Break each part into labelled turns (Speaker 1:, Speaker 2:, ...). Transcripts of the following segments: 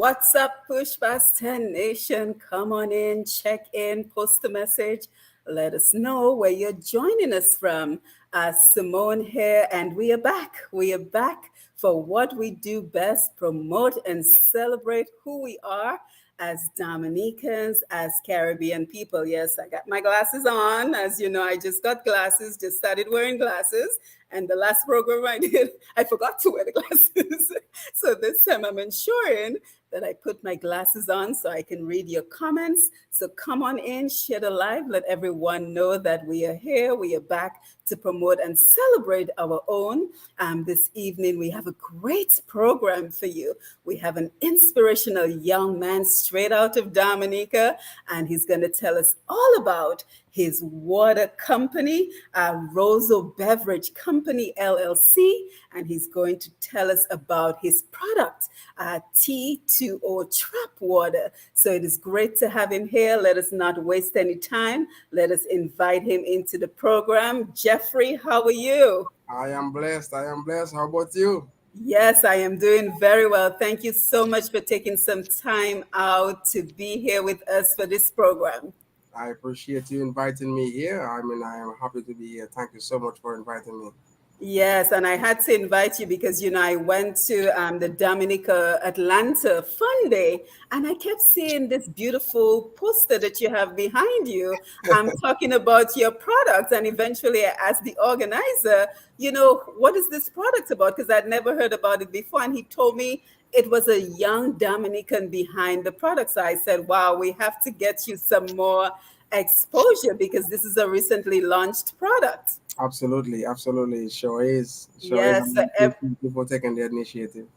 Speaker 1: What's up, Push Past 10 Nation? Come on in, check in, post a message. Let us know where you're joining us from. Simone here, and we are back. We are back for what we do best, promote and celebrate who we are as Dominicans, as Caribbean people. Yes, I got my glasses on. As you know, I just got glasses, just started wearing glasses. And the last program I did, I forgot to wear the glasses. So this time I'm ensuring that I put my glasses on so I can read your comments. So come on in, share the live, let everyone know that we are here. We are back to promote and celebrate our own. This evening, we have a great program for you. We have an inspirational young man straight out of Dominica, and he's going to tell us all about his water company, Roseau Beverage Company LLC, and he's going to tell us about his product, T2O Trap Water. So it is great to have him here. Let us not waste any time. Let us invite him into the program. Jeffrey, how are you?
Speaker 2: I am blessed. I am blessed. How about you?
Speaker 1: Yes, I am doing very well. Thank you so much for taking some time out to be here with us for this program.
Speaker 2: I appreciate you inviting me here. I am happy to be here. Thank you so much for inviting me.
Speaker 1: Yes, and I had to invite you because, I went to the Dominica Atlanta Fun Day, and I kept seeing this beautiful poster that you have behind you. I'm talking about your product, and eventually I asked the organizer, what is this product about? Because I'd never heard about it before, and he told me it was a young Dominican behind the product. So I said, wow, we have to get you some more exposure because this is a recently launched product.
Speaker 2: Absolutely, absolutely. It sure is. It sure is.
Speaker 1: Yes,
Speaker 2: Thank you for taking the initiative.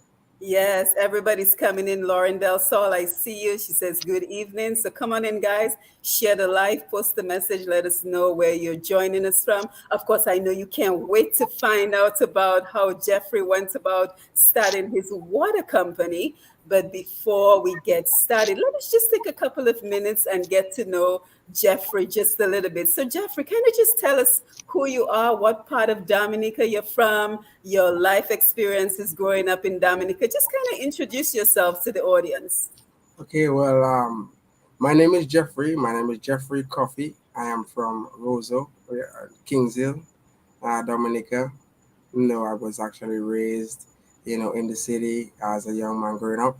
Speaker 1: yes, everybody's coming in. Lauren Del Sol, I see you. She says, good evening. So come on in, guys. Share the live, post the message. Let us know where you're joining us from. Of course, I know you can't wait to find out about how Jeffrey went about starting his water company. But before we get started, let us just take a couple of minutes and get to know Jeffrey just a little bit. So, Jeffrey, can you just tell us who you are, what part of Dominica you're from, your life experiences growing up in Dominica? Just kind of introduce yourself to the audience.
Speaker 2: Okay, well, my name is Jeffrey. My name is Jeffrey Cuffy. I am from Roseau, Kings Hill, Dominica. I was actually raised, in the city as a young man growing up.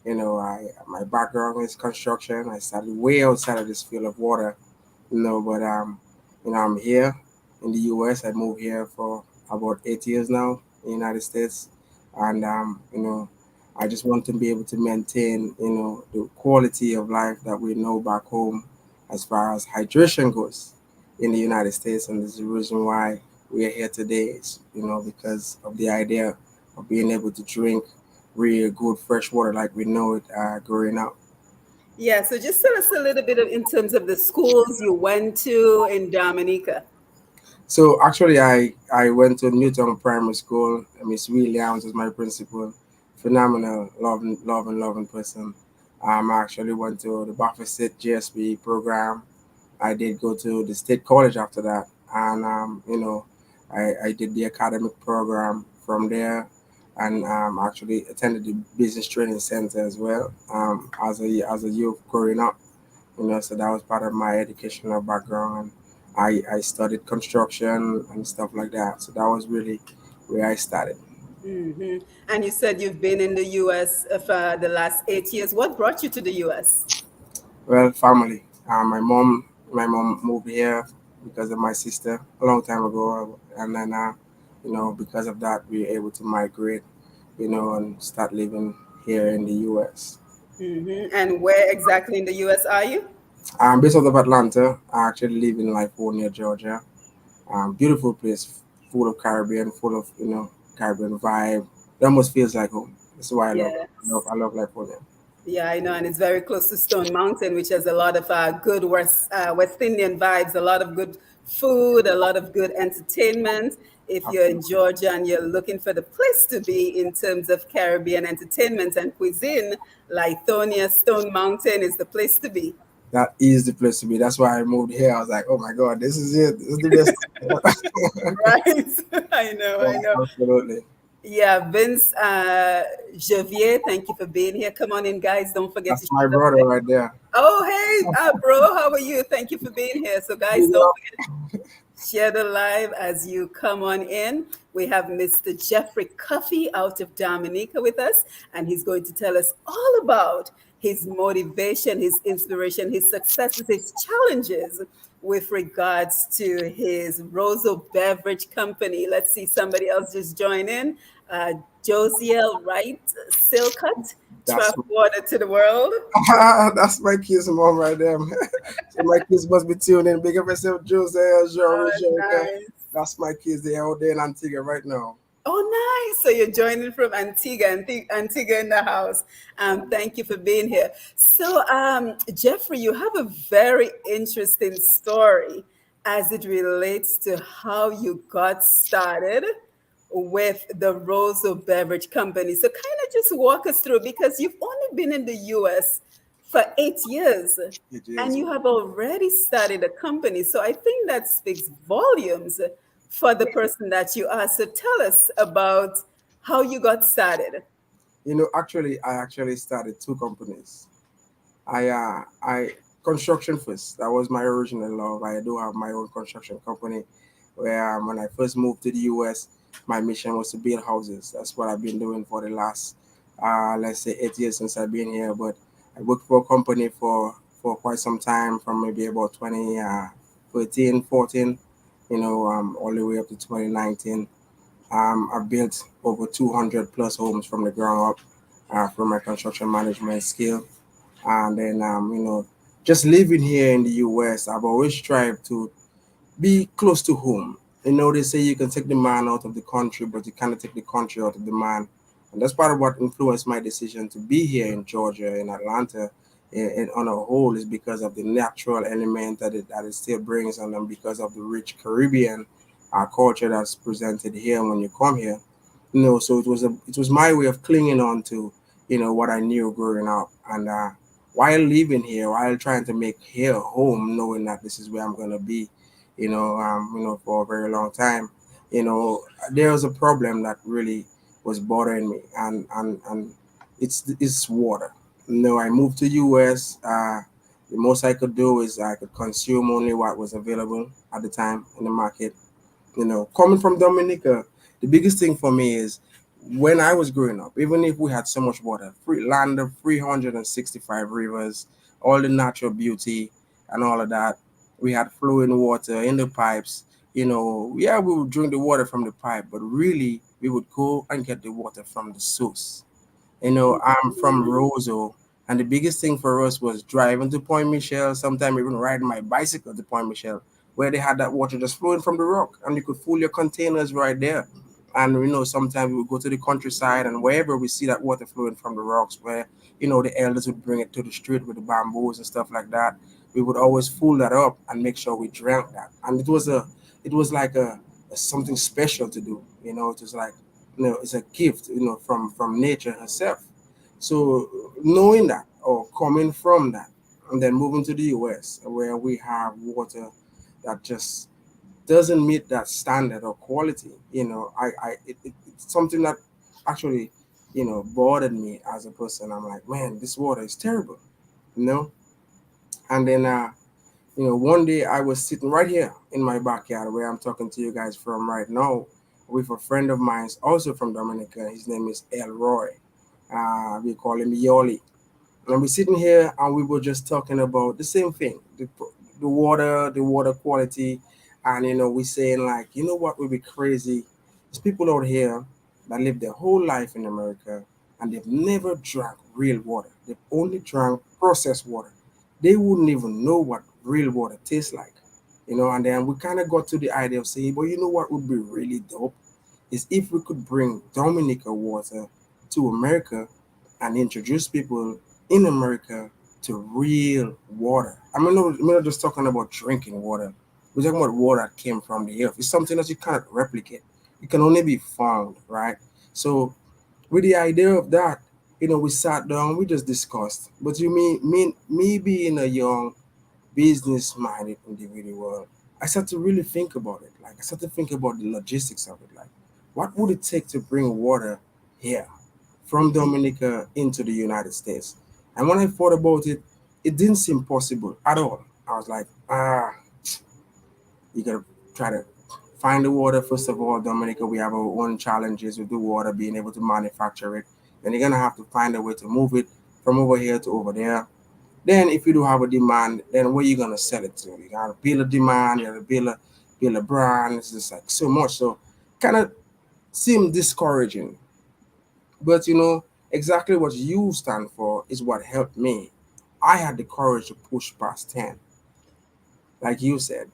Speaker 2: My background is construction. I started way outside of this field of water, but I'm here in the U.S. I moved here for about 8 years now in the United States, and I just want to be able to maintain, the quality of life that we know back home as far as hydration goes in the United States, and this is the reason why we are here today. Is, because of the idea of being able to drink real good fresh water like we know it growing up.
Speaker 1: Yeah, so just tell us a little bit in terms of the schools you went to in Dominica.
Speaker 2: So actually, I went to Newton Primary School. Miss Williams was my principal. Phenomenal, loving person. I actually went to the Buffalo State GSP program. I did go to the state college after that, and I did the academic program from there, and actually attended the business training center as well as a youth growing up. So that was part of my educational background. I studied construction and stuff like that. So that was really where I started.
Speaker 1: And you said you've been in the US for the last 8 years. What brought you to the US?
Speaker 2: Well, family. My mom moved here because of my sister a long time ago, and then because of that we were able to migrate, and start living here in the U.S.
Speaker 1: And where exactly in the US are you?
Speaker 2: I'm based out of Atlanta. I actually live in Livonia, Georgia. Beautiful place, full of Caribbean, full of Caribbean vibe. It almost feels like home. That's why I love it.
Speaker 1: Yes.
Speaker 2: I love Livonia.
Speaker 1: Yeah, I know, and it's very close to Stone Mountain, which has a lot of good West Indian vibes, a lot of good food, a lot of good entertainment. If you're in
Speaker 2: Absolutely.
Speaker 1: Georgia and you're looking for the place to be in terms of Caribbean entertainment and cuisine, Lithonia, Stone Mountain is the place to be.
Speaker 2: That is the place to be. That's why I moved here. I was like, oh my God, this is it. This is the best.
Speaker 1: Right. I know,
Speaker 2: Yeah,
Speaker 1: I know.
Speaker 2: absolutely.
Speaker 1: Yeah, Vince Javier, thank you for being here. Come on in, guys. Don't forget to
Speaker 2: That's my
Speaker 1: share the
Speaker 2: brother
Speaker 1: live.
Speaker 2: right there.
Speaker 1: Oh, hey, bro, how are you? Thank you for being here. So, guys,
Speaker 2: Big
Speaker 1: don't
Speaker 2: up.
Speaker 1: forget share the live as you come on in. We have Mr. Jeffrey Cuffy out of Dominica with us, and he's going to tell us all about his motivation, his inspiration, his successes, his challenges with regards to his Roseau Beverage Company. Let's see somebody else just join in. Josiel Wright, Silcut,
Speaker 2: That's
Speaker 1: Trap Water to the World.
Speaker 2: that's my kids' mom right there, man. So my kids must be tuning in. Big up yourself, Jose, Jory, Jerica.
Speaker 1: Nice.
Speaker 2: That's my kids. They out there in Antigua right now.
Speaker 1: Oh, nice. So you're joining from Antigua, Antigua in the house. Thank you for being here. So, Jeffrey, you have a very interesting story as it relates to how you got started with the Roseau Beverage Company. So, kind of just walk us through because you've only been in the US for 8 years
Speaker 2: It
Speaker 1: and
Speaker 2: is.
Speaker 1: you have already started a company. So, I think that speaks volumes for the person that you are. So tell us about how you got started.
Speaker 2: Actually, I actually started two companies. I construction first. That was my original love. I do have my own construction company, where when I first moved to the U.S., my mission was to build houses. That's what I've been doing for the last, let's say, 8 years since I've been here. But I worked for a company for quite some time, from maybe about 2013, 14, all the way up to 2019. I built over 200 plus homes from the ground up, from my construction management skill. And then, just living here in the US, I've always strived to be close to home. They say you can take the man out of the country, but you cannot take the country out of the man. And that's part of what influenced my decision to be here in Georgia, in Atlanta, and on a whole, is because of the natural element that it still brings, and then because of the rich Caribbean culture that's presented here when you come here. So it was my way of clinging on to what I knew growing up, and while living here, while trying to make here home, knowing that this is where I'm gonna be, for a very long time. There was a problem that really was bothering me, and it's water. I moved to US. The most I could do is I could consume only what was available at the time in the market. Coming from Dominica, the biggest thing for me is when I was growing up, even if we had so much water, free land of 365 rivers, all the natural beauty and all of that, we had flowing water in the pipes. Yeah, we would drink the water from the pipe, but really we would go and get the water from the source. I'm from Roseau, and the biggest thing for us was driving to Point Michel, sometimes even riding my bicycle to Point Michel, where they had that water just flowing from the rock, and you could fill your containers right there. And sometimes we would go to the countryside, and wherever we see that water flowing from the rocks, where the elders would bring it to the street with the bamboos and stuff like that, we would always fill that up and make sure we drank that. And it was like something special to do. It was like it's a gift, from nature herself. So knowing that, or coming from that, and then moving to the US, where we have water that just doesn't meet that standard or quality, it's something that actually, bothered me as a person. I'm like, man, this water is terrible, you know. And then, one day I was sitting right here in my backyard where I'm talking to you guys from right now, with a friend of mine, also from Dominica. His name is Elroy. We call him Yoli. And we're sitting here and we were just talking about the same thing, the water quality. And, we're saying, like, what would be crazy? There's people out here that live their whole life in America and they've never drank real water. They've only drank processed water. They wouldn't even know what real water tastes like. And then we kind of got to the idea of saying, but you know what would be really dope? Is if we could bring Dominica water to America and introduce people in America to real water. We're not just talking about drinking water. We're talking about water that came from the earth. It's something that you cannot replicate. It can only be found, right? So with the idea of that, we sat down, we just discussed. But you mean me being a young business-minded individual, I started to really think about it. Like I started to think about the logistics of it. Like, What would it take to bring water here from Dominica into the United States? And when I thought about it, it didn't seem possible at all. I was like, you gotta try to find the water first of all. Dominica, we have our own challenges with the water, being able to manufacture it. Then you're gonna have to find a way to move it from over here to over there. Then if you do have a demand, then where you gonna sell it to? You gotta build a demand, you gotta build a brand. It's just like so much. So kind of seemed discouraging. But exactly what you stand for is what helped me. I had the courage to push past 10, like you said.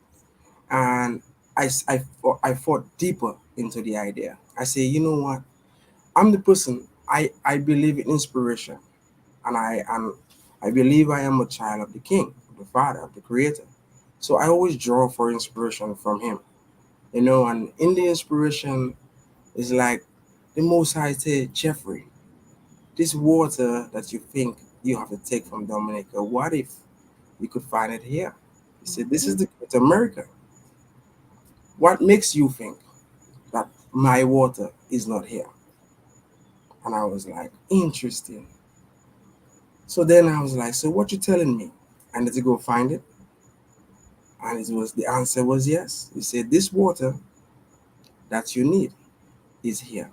Speaker 2: And I fought deeper into the idea. I say, you know what? I'm the person, I believe in inspiration. And I believe I am a child of the king, of the father, of the creator. So I always draw for inspiration from him. And in the inspiration is like the most high say, Jeffrey, this water that you think you have to take from Dominica, what if you could find it here? He said, this is it's America. What makes you think that my water is not here? And I was like, interesting. So then I was like, so what you telling me? I need to go find it. And the answer was yes. He said, this water that you need is here.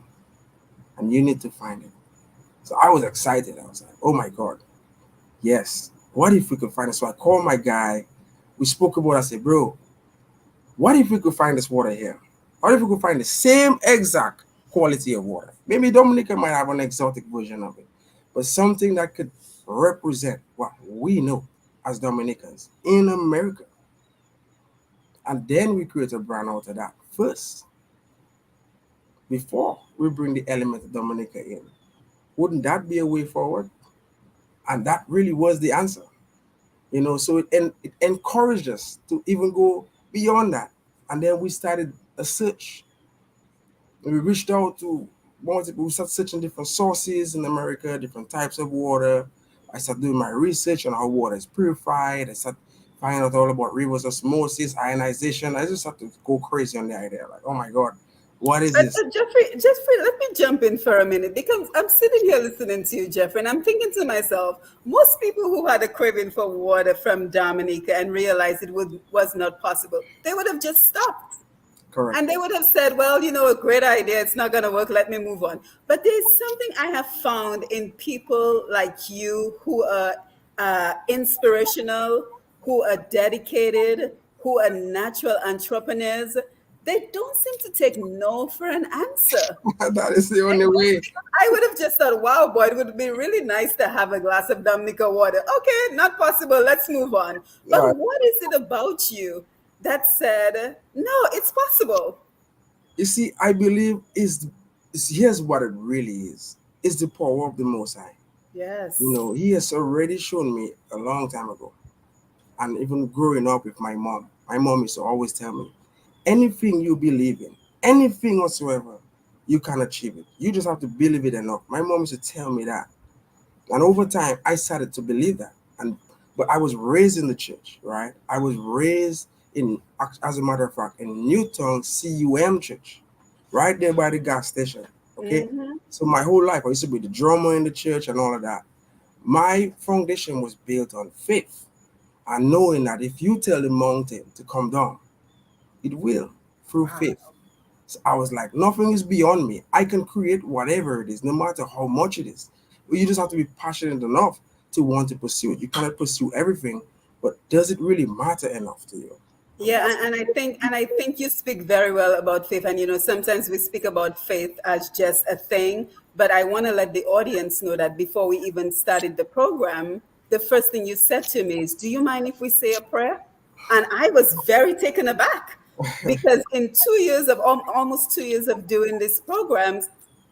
Speaker 2: And you need to find it. So I was excited. I was like, oh my God, yes. What if we could find it? So I called my guy. We spoke about it. I said, bro, what if we could find this water here? What if we could find the same exact quality of water? Maybe Dominica might have an exotic version of it, but something that could represent what we know as Dominicans in America. And then we create a brand out of that first before we bring the element of Dominica in. Wouldn't that be a way forward? And that really was the answer. So it encouraged us to even go beyond that. And then we started a search. And we reached out to multiple, we started searching different sources in America, different types of water. I started doing my research on how water is purified. I started finding out all about reverse osmosis, ionization. I just started to go crazy on the idea. Like, oh my God, what is this?
Speaker 1: Jeffrey, let me jump in for a minute because I'm sitting here listening to you, Jeffrey, and I'm thinking to myself, most people who had a craving for water from Dominica and realized was not possible, they would have just stopped.
Speaker 2: Correct.
Speaker 1: And they would have said, well, a great idea. It's not going to work. Let me move on. But there's something I have found in people like you who are inspirational, who are dedicated, who are natural entrepreneurs. They don't seem to take no for an answer.
Speaker 2: That is the only way.
Speaker 1: I would have just thought, wow, boy, it would be really nice to have a glass of Dominica water. Okay, not possible. Let's move on. But
Speaker 2: Yeah.
Speaker 1: what is it about you that said, no, it's possible?
Speaker 2: You see, I believe here's what it really is. It's the power of the Most High.
Speaker 1: Yes.
Speaker 2: He has already shown me a long time ago. And even growing up with my mom used to always tell me, anything you believe in, anything whatsoever, you can achieve it. You just have to believe it enough. My mom used to tell me that. And over time, I started to believe that. But I was raised in the church, right? I was raised as a matter of fact, in Newton CUM Church, right there by the gas station. Okay,
Speaker 1: Hmm.
Speaker 2: so my whole life I used to be the drummer in the church and all of that. My foundation was built on faith and knowing that if you tell the mountain to come down, it will through faith.
Speaker 1: Wow.
Speaker 2: So I was like, nothing is beyond me. I can create whatever it is, no matter how much it is. But you just have to be passionate enough to want to pursue it. You cannot pursue everything, but does it really matter enough to you? And
Speaker 1: Yeah,
Speaker 2: that's
Speaker 1: and I think you speak very well about faith. And sometimes we speak about faith as just a thing, but I want to let the audience know that before we even started the program, the first thing you said to me is, "Do you mind if we say a prayer?" And I was very taken aback because in 2 years of almost 2 years of doing these programs,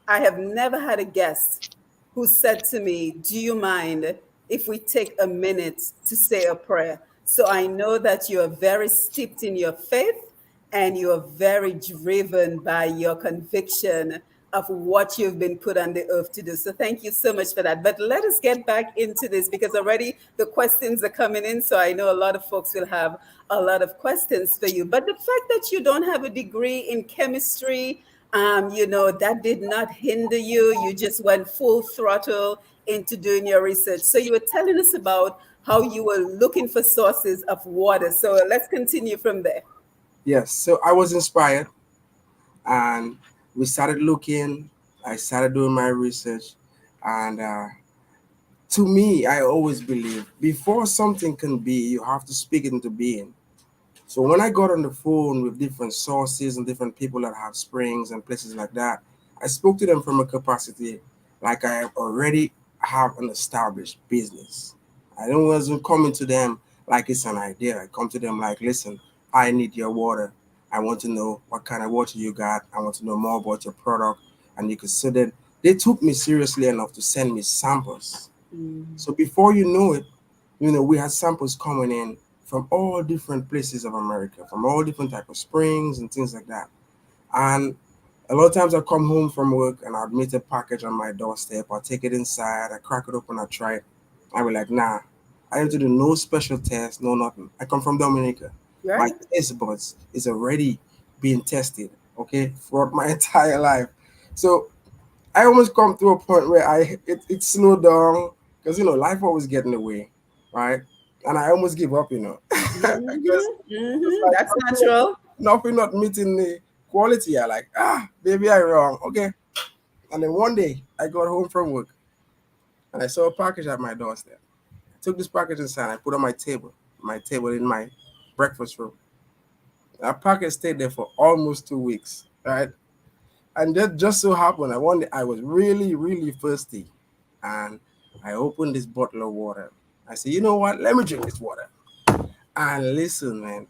Speaker 1: I have never had a guest who said to me, do you mind if we take a minute to say a prayer? So I know that you are very steeped in your faith and you are very driven by your conviction of what you've been put on the earth to do. So thank you so much for that. But let us get back into this because already the questions are coming in. So I know a lot of folks will have a lot of questions for you. But the fact that you don't have a degree in chemistry, that did not hinder you. You just went full throttle into doing your research. So you were telling us about how you were looking for sources of water. So let's continue from there.
Speaker 2: Yes, so I was inspired, and we started looking. I started doing my research, and to me, I always believe before something can be, you have to speak it into being. So when I got on the phone with different sources and different people that have springs and places like that, I spoke to them from a capacity like I already have an established business. I don't wasn't coming to them like it's an idea. I come to them like, listen, I need your water. I want to know what kind of water you got. I want to know more about your product. And you could see that they took me seriously enough to send me samples.
Speaker 1: Mm.
Speaker 2: So before you know it, we had samples coming in from all different places of America, from all different type of springs and things like that. And a lot of times I come home from work and I'd meet a package on my doorstep. I take it inside, I crack it open, I try it. I be like, nah, I need to do no special test, no nothing. I come from Dominica. My
Speaker 1: Right?
Speaker 2: taste buds is already being tested, okay, throughout my entire life. So I almost come to a point where it slowed down because life always get in the way, right? And I almost give up, because it's like
Speaker 1: That's natural.
Speaker 2: nothing not meeting the quality. I like baby, I wrong, okay. And then one day I got home from work and I saw a package at my doorstep. I took this package inside. I put on my table in my breakfast room. That package stayed there for almost 2 weeks, right? And that just so happened that one day I was really, really thirsty. And I opened this bottle of water. I said, you know what? Let me drink this water. And listen, man,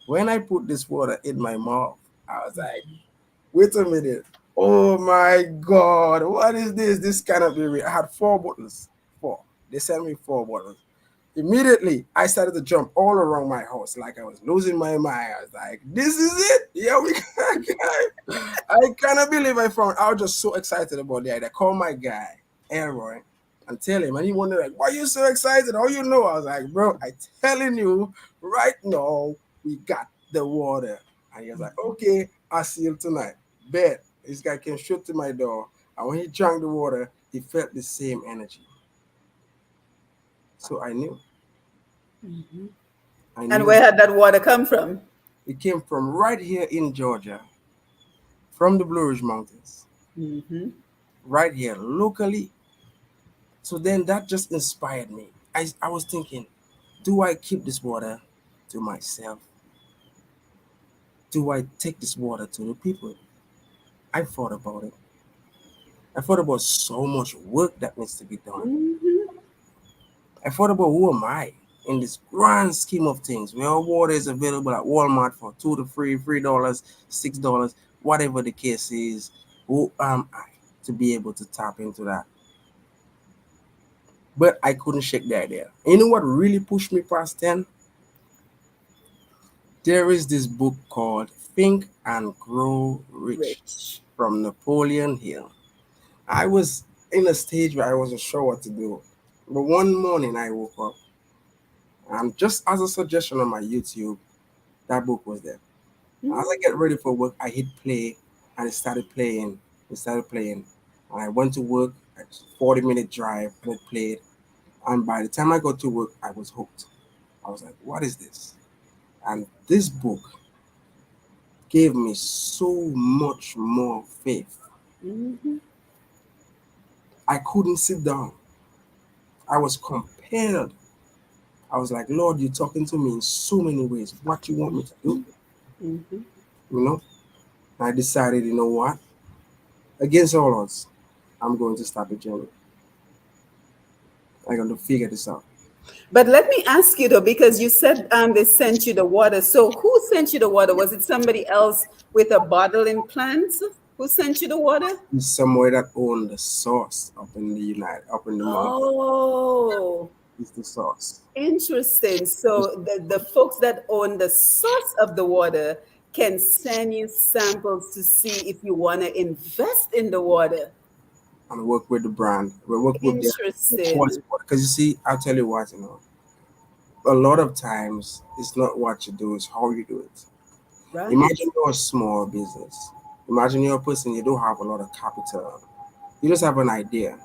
Speaker 2: when I put this water in my mouth, I was like, wait a minute. Oh my God, what is this? This cannot be real. I had 4 bottles. Four. They sent me 4 bottles. Immediately, I started to jump all around my house like I was losing my mind. I was like, this is it. Yeah, we I cannot believe I found. I was just so excited about the idea. I called my guy, Elroy, and tell him. And he wondered, like, why are you so excited? How you know? I was like, bro, I telling you right now, we got the water. And he was like, okay, I'll see you tonight. Bet. This guy came straight to my door. And when he drank the water, he felt the same energy. So I knew.
Speaker 1: Mhm.
Speaker 2: I
Speaker 1: And
Speaker 2: knew
Speaker 1: where had that water come from?
Speaker 2: it came from right here in Georgia, from the Blue Ridge Mountains,
Speaker 1: Hmm.
Speaker 2: right here locally. So then that just inspired me. I was thinking, do I keep this water to myself? Do I take this water to the people? I thought about it. I thought about so much work that needs to be done.
Speaker 1: Hmm.
Speaker 2: I thought about who am I in this grand scheme of things where water is available at Walmart for $2 to $3, $6, whatever the case is. Who am I to be able to tap into that? But I couldn't shake the idea. And you know what really pushed me past 10? There is this book called Think and Grow Rich
Speaker 1: Rich.
Speaker 2: from Napoleon Hill. I was in a stage where I wasn't sure what to do. But one morning I woke up and just as a suggestion on my YouTube, that book was there. As I get ready for work, I hit play and it started playing. It started playing. And I went to work, a 40-minute drive, and it played. And by the time I got to work, I was hooked. I was like, what is this? And this book gave me so much more faith.
Speaker 1: Hmm.
Speaker 2: I couldn't sit down. I was compelled. I was like, Lord, you're talking to me in so many ways. What you want me to do?
Speaker 1: Hmm.
Speaker 2: You know? I decided, you know what? Against all odds, I'm going to start the journey. I'm going to figure this out.
Speaker 1: But let me ask you though, because you said they sent you the water. So who sent you the water? Was it somebody else with a bottling plant who sent you the water?
Speaker 2: It's somewhere that owned the source up in the mountain.
Speaker 1: Oh,
Speaker 2: It's the source.
Speaker 1: interesting.
Speaker 2: Just
Speaker 1: So the folks that own the source of the water can send you samples to see if you want to invest in the water.
Speaker 2: and work with the brand. We work with the quality
Speaker 1: Interesting.
Speaker 2: because you see, I'll tell you what, a lot of times it's not what you do, it's how you do it.
Speaker 1: Right.
Speaker 2: Imagine you're a small business. Imagine you're a person, you don't have a lot of capital. You just have an idea.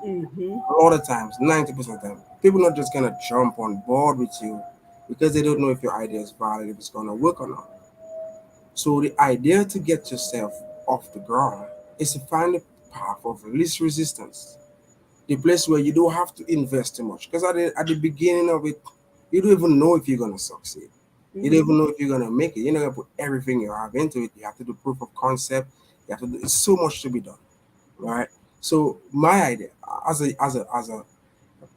Speaker 1: Mm-hmm.
Speaker 2: A lot of times, 90% of the time, people not just gonna jump on board with you because they don't know if your idea is valid, if it's gonna work or not. So the idea to get yourself off the ground is to find the path of least resistance, the place where you don't have to invest too much. Because at the beginning of it, you don't even know if you're gonna succeed. You don't
Speaker 1: Mm-hmm.
Speaker 2: even know if you're gonna make it. You're not gonna put everything you have into it. You have to do proof of concept. You have to do. It's so much to be done, right? So my idea, as a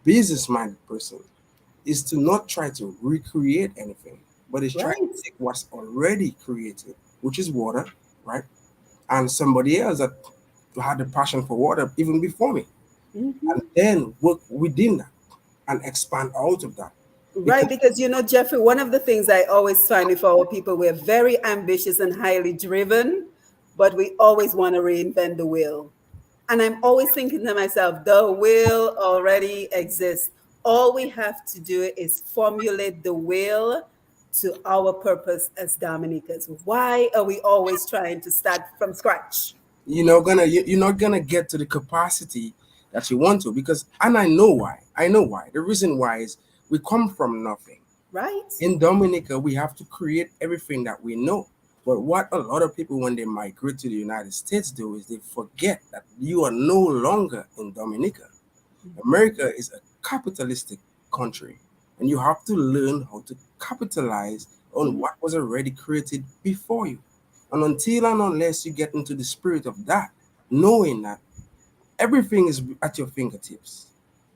Speaker 2: business minded person, is to not try to recreate anything, but is try to
Speaker 1: Right.
Speaker 2: take what's already created, which is water, right? And somebody else that had the passion for water even before me,
Speaker 1: Mm-hmm.
Speaker 2: and then work within that and expand out of that.
Speaker 1: Right,
Speaker 2: Because
Speaker 1: because Jeffrey, one of the things I always find with our people, we're very ambitious and highly driven, but we always want to reinvent the wheel. And I'm always thinking to myself, the wheel already exists. All we have to do is formulate the wheel to our purpose as Dominicans. Why are we always trying to start from scratch?
Speaker 2: you're not gonna get to the capacity that you want to, because, and I know why. The reason why is we come from nothing.
Speaker 1: Right?
Speaker 2: In Dominica, we have to create everything that we know. But what a lot of people, when they migrate to the United States, do is they forget that you are no longer in Dominica.
Speaker 1: Mhm.
Speaker 2: America is a capitalistic country, and you have to learn how to capitalize on
Speaker 1: Mhm.
Speaker 2: what was already created before you. And until and unless you get into the spirit of that, knowing that everything is at your fingertips.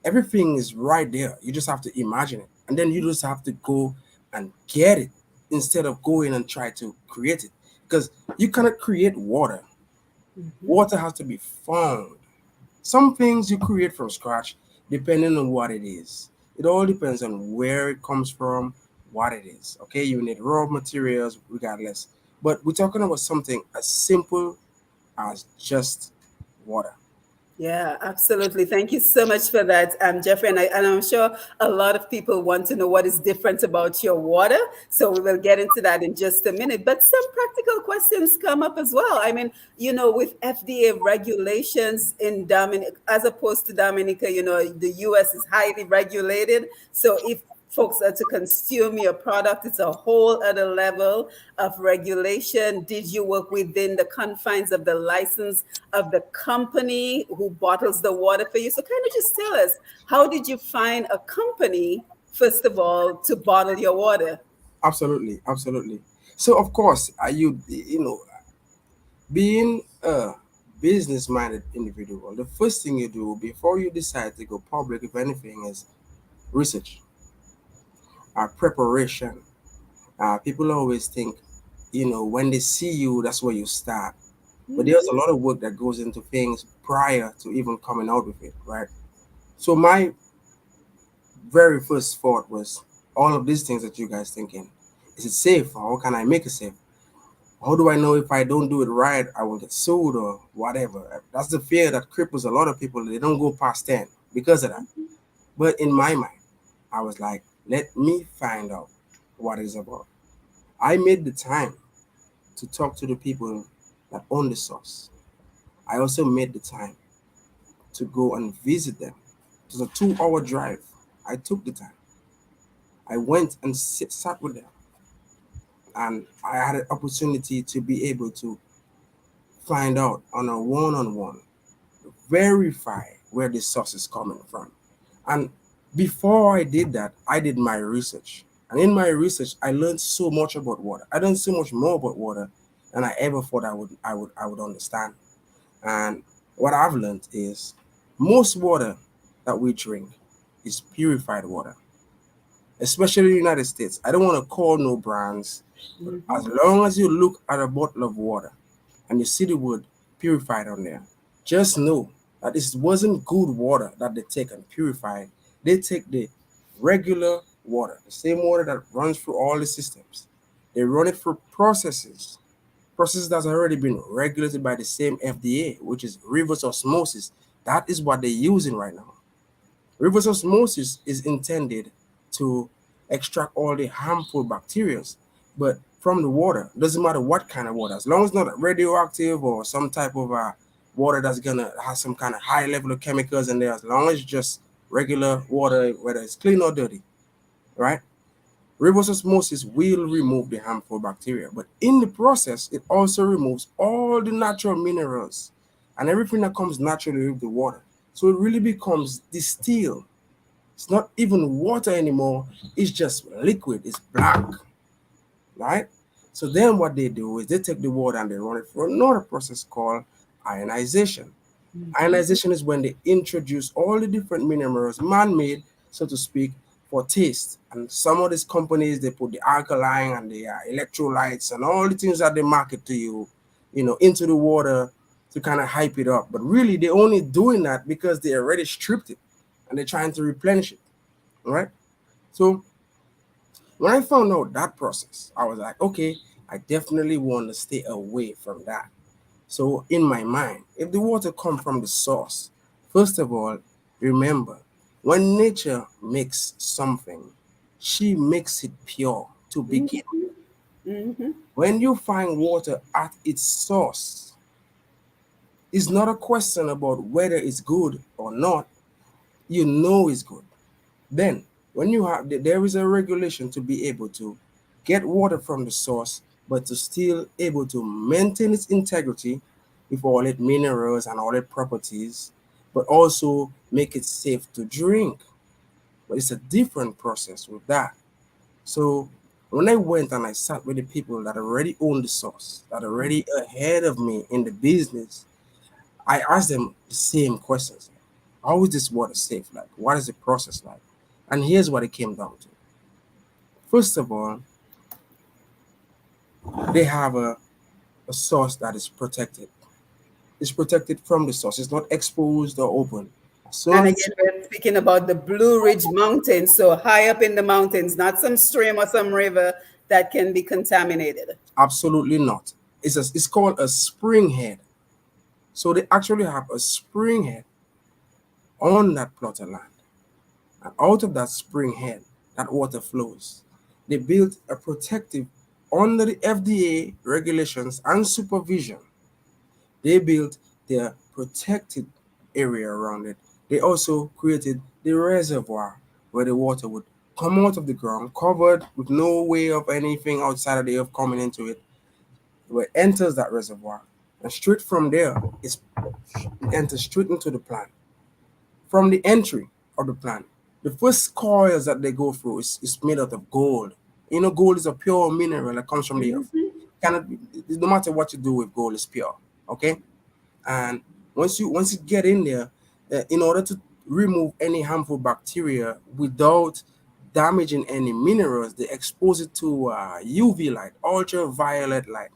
Speaker 2: Everything is right there. You just have to imagine it. And then you just have to go and get it instead of going and try to create it. Because you cannot create water.
Speaker 1: Mhm.
Speaker 2: Water has to be found. Some things you create from scratch depending on what it is. It all depends on where it comes from, what it is. Okay, you need raw materials regardless. But we're talking about something as simple as just water.
Speaker 1: Yeah, absolutely. Thank you so much for that, Jeffrey. And I'm sure a lot of people want to know what is different about your water. So we will get into that in just a minute. But some practical questions come up as well. I mean, with FDA regulations in Dominica, as opposed to Dominica, the US is highly regulated. So if folks are to consume your product, it's a whole other level of regulation. Did you work within the confines of the license of the company who bottles the water for you? So kind of just tell us, how did you find a company, first of all, to bottle your water?
Speaker 2: Absolutely, absolutely. So of course, being a business-minded individual, the first thing you do before you decide to go public, if anything, is research, preparation. People always think, when they see you, that's where you start. But there's a
Speaker 1: Mhm.
Speaker 2: lot of work that goes into things prior to even coming out with it, right? So my very first thought was all of these things that you guys thinking. Is it safe? How can I make it safe? How do I know if I don't do it right, I will get sued or whatever? That's the fear that cripples a lot of people. They don't go past 10 because of that. But in my mind, I was like, let me find out what it's about. I made the time to talk to the people that own the source. I also made the time to go and visit them. It was a 2 hour drive. I took the time. I went and sat with them, and I had an opportunity to be able to find out on a one-on-one, verify where the source is coming from. And before I did that, I did my research. And in my research, I learned so much about water. I learned so much more about water than I ever thought I would understand. And what I've learned is most water that we drink is purified water, especially in the United States. I don't want to call no brands, but as
Speaker 1: Mhm.
Speaker 2: long as you look at a bottle of water and you see the word purified on there, just know that this wasn't good water that they take and purify it. They take the regular water, the same water that runs through all the systems. They run it through processes that's already been regulated by the same FDA, which is reverse osmosis. That is what they're using right now. Reverse osmosis is intended to extract all the harmful bacteria, but from the water. Doesn't matter what kind of water, as long as it's not radioactive or some type of water that's gonna have some kind of high level of chemicals in there. As long as it's just regular water, whether it's clean or dirty, right? Reverse osmosis will remove the harmful bacteria, but in the process, it also removes all the natural minerals and everything that comes naturally with the water. So it really becomes distilled. It's not even water anymore, it's just liquid, it's black, right? So then what they do is they take the water and they run it through another process called ionization.
Speaker 1: Mm-hmm.
Speaker 2: Ionization is when they introduce all the different minerals, man-made, so to speak, for taste. And some of these companies they put the alkaline and the electrolytes and all the things that they market to you, into the water to kind of hype it up. But really, they're only doing that because they already stripped it and they're trying to replenish it. All right. So when I found out that process, I was like, okay, I definitely want to stay away from that. So in my mind, if the water comes from the source, first of all, remember, when nature makes something, she makes it pure to begin.
Speaker 1: Mm-hmm. Mm-hmm.
Speaker 2: When you find water at its source, it's not a question about whether it's good or not. You know it's good. Then, when you have, there is a regulation to be able to get water from the source, but to still able to maintain its integrity with all its minerals and all its properties, but also make it safe to drink. But it's a different process with that. So when I went and I sat with the people that already own the source, that already ahead of me in the business, I asked them the same questions. How is this water safe? Like, what is the process like? And here's what it came down to. First of all, they have a source that is protected. It's protected from the source. It's not exposed or open. As soon
Speaker 1: And
Speaker 2: as it's
Speaker 1: again, we're speaking about the Blue Ridge Mountains, so high up in the mountains, not some stream or some river that can be contaminated.
Speaker 2: absolutely not. It's called a spring head. So they actually have a spring head on that plot of land. And out of that spring head, that water flows. They built a protective under the FDA regulations and supervision. They built their protected area around it. They also created the reservoir where the water would come out of the ground, covered with no way of anything outside of the earth coming into it, where it enters that reservoir. And straight from there, it enters straight into the plant. From the entry of the plant, the first coils that they go through is made out of gold. Gold is a pure mineral that comes from the earth.
Speaker 1: Mm-hmm.
Speaker 2: Cannot be, no matter what you do with gold, is pure. Okay, and once you get in there, in order to remove any harmful bacteria without damaging any minerals, they expose it to UV light, ultraviolet light.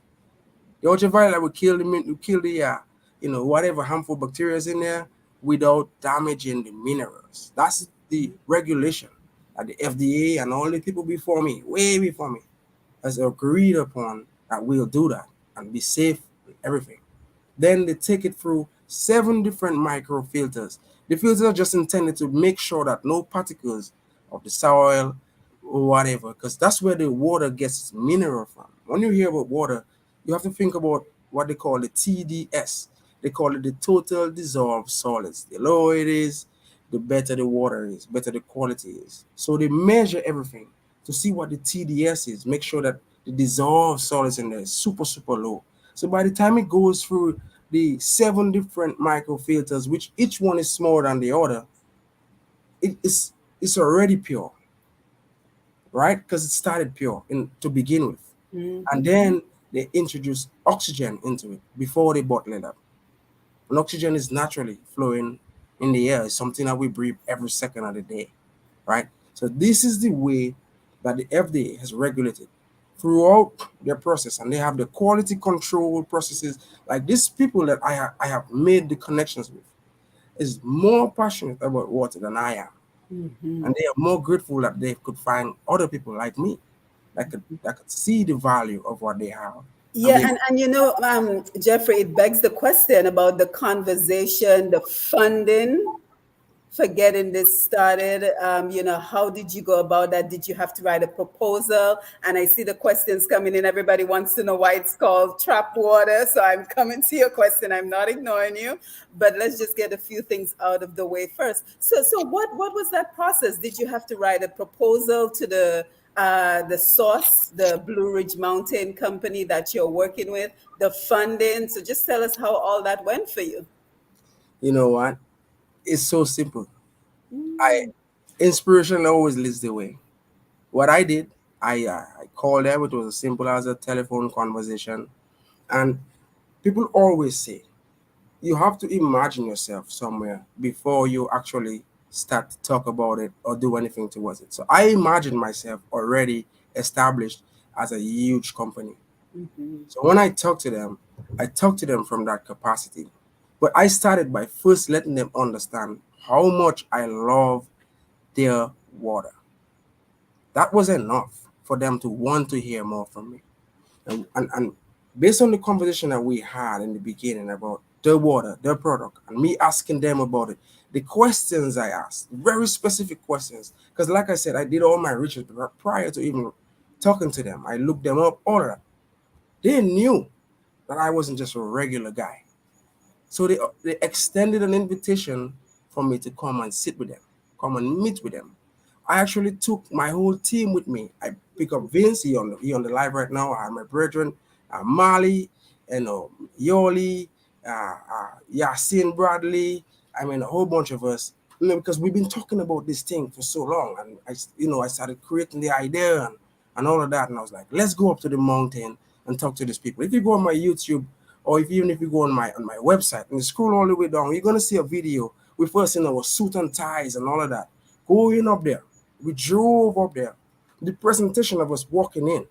Speaker 2: The ultraviolet will kill the whatever harmful bacteria is in there without damaging the minerals. That's the regulation that the FDA and all the people before me, way before me, has agreed upon that we'll do that and be safe with everything. Then they take it through 7 different micro filters. The filters are just intended to make sure that no particles of the soil or whatever, because that's where the water gets its mineral from. When you hear about water, you have to think about what they call the TDS. They call it the total dissolved solids. The lower it is, the better the water is, better the quality is. So they measure everything to see what the TDS is, make sure that the dissolved solids in there is super, super low. So by the time it goes through the 7 different microfilters, which each one is smaller than the other, it's already pure, right? Because it started pure to begin with. And
Speaker 1: Mm-hmm.
Speaker 2: then they introduce oxygen into it before they bottle it up. And oxygen is naturally flowing in the air. It's something that we breathe every second of the day, right? So this is the way that the FDA has regulated throughout their process, and they have the quality control processes. Like these people that I have made the connections with is more passionate about water than I am,
Speaker 1: Mm-hmm.
Speaker 2: and they are more grateful that they could find other people like me that could see the value of what they have and
Speaker 1: Yeah,
Speaker 2: be able.
Speaker 1: and Jeffrey, it begs the question about the conversation, the funding, for getting this started. How did you go about that? Did you have to write a proposal? And I see the questions coming in. Everybody wants to know why it's called trap water. So I'm coming to your question. I'm not ignoring you, but let's just get a few things out of the way first. So what was that process? Did you have to write a proposal to the source, the Blue Ridge Mountain company that you're working with, the funding? So just tell us how all that went for you.
Speaker 2: You know what? It's so simple. I
Speaker 1: Mm,
Speaker 2: Inspiration always leads the way. What I did, I called them. It was as simple as a telephone conversation, and people always say you have to imagine yourself somewhere before you actually start to talk about it or do anything towards it. So I imagine myself already established as a huge company.
Speaker 1: mhm.
Speaker 2: So when I talk to them from that capacity. But I started by first letting them understand how much I love their water. That was enough for them to want to hear more from me. And based on the conversation that we had in the beginning about the water, the product, and me asking them about it, the questions I asked, very specific questions, because like I said, I did all my research prior to even talking to them. I looked them up, all of that. They knew that I wasn't just a regular guy. So they extended an invitation for me to come and sit with them, come and meet with them. I actually took my whole team with me. I pick up Vince, he on the live right now. I have my brethren, Mali, Yoli, Yasin Bradley. I mean, a whole bunch of us. Because we've been talking about this thing for so long, and I started creating the idea and all of that, and I was like, let's go up to the mountain and talk to these people. If you go on my YouTube, or even if you go on my website and you scroll all the way down, you're gonna see a video with us in our suit and ties and all of that. Going up there, we drove up there. The presentation of us walking in,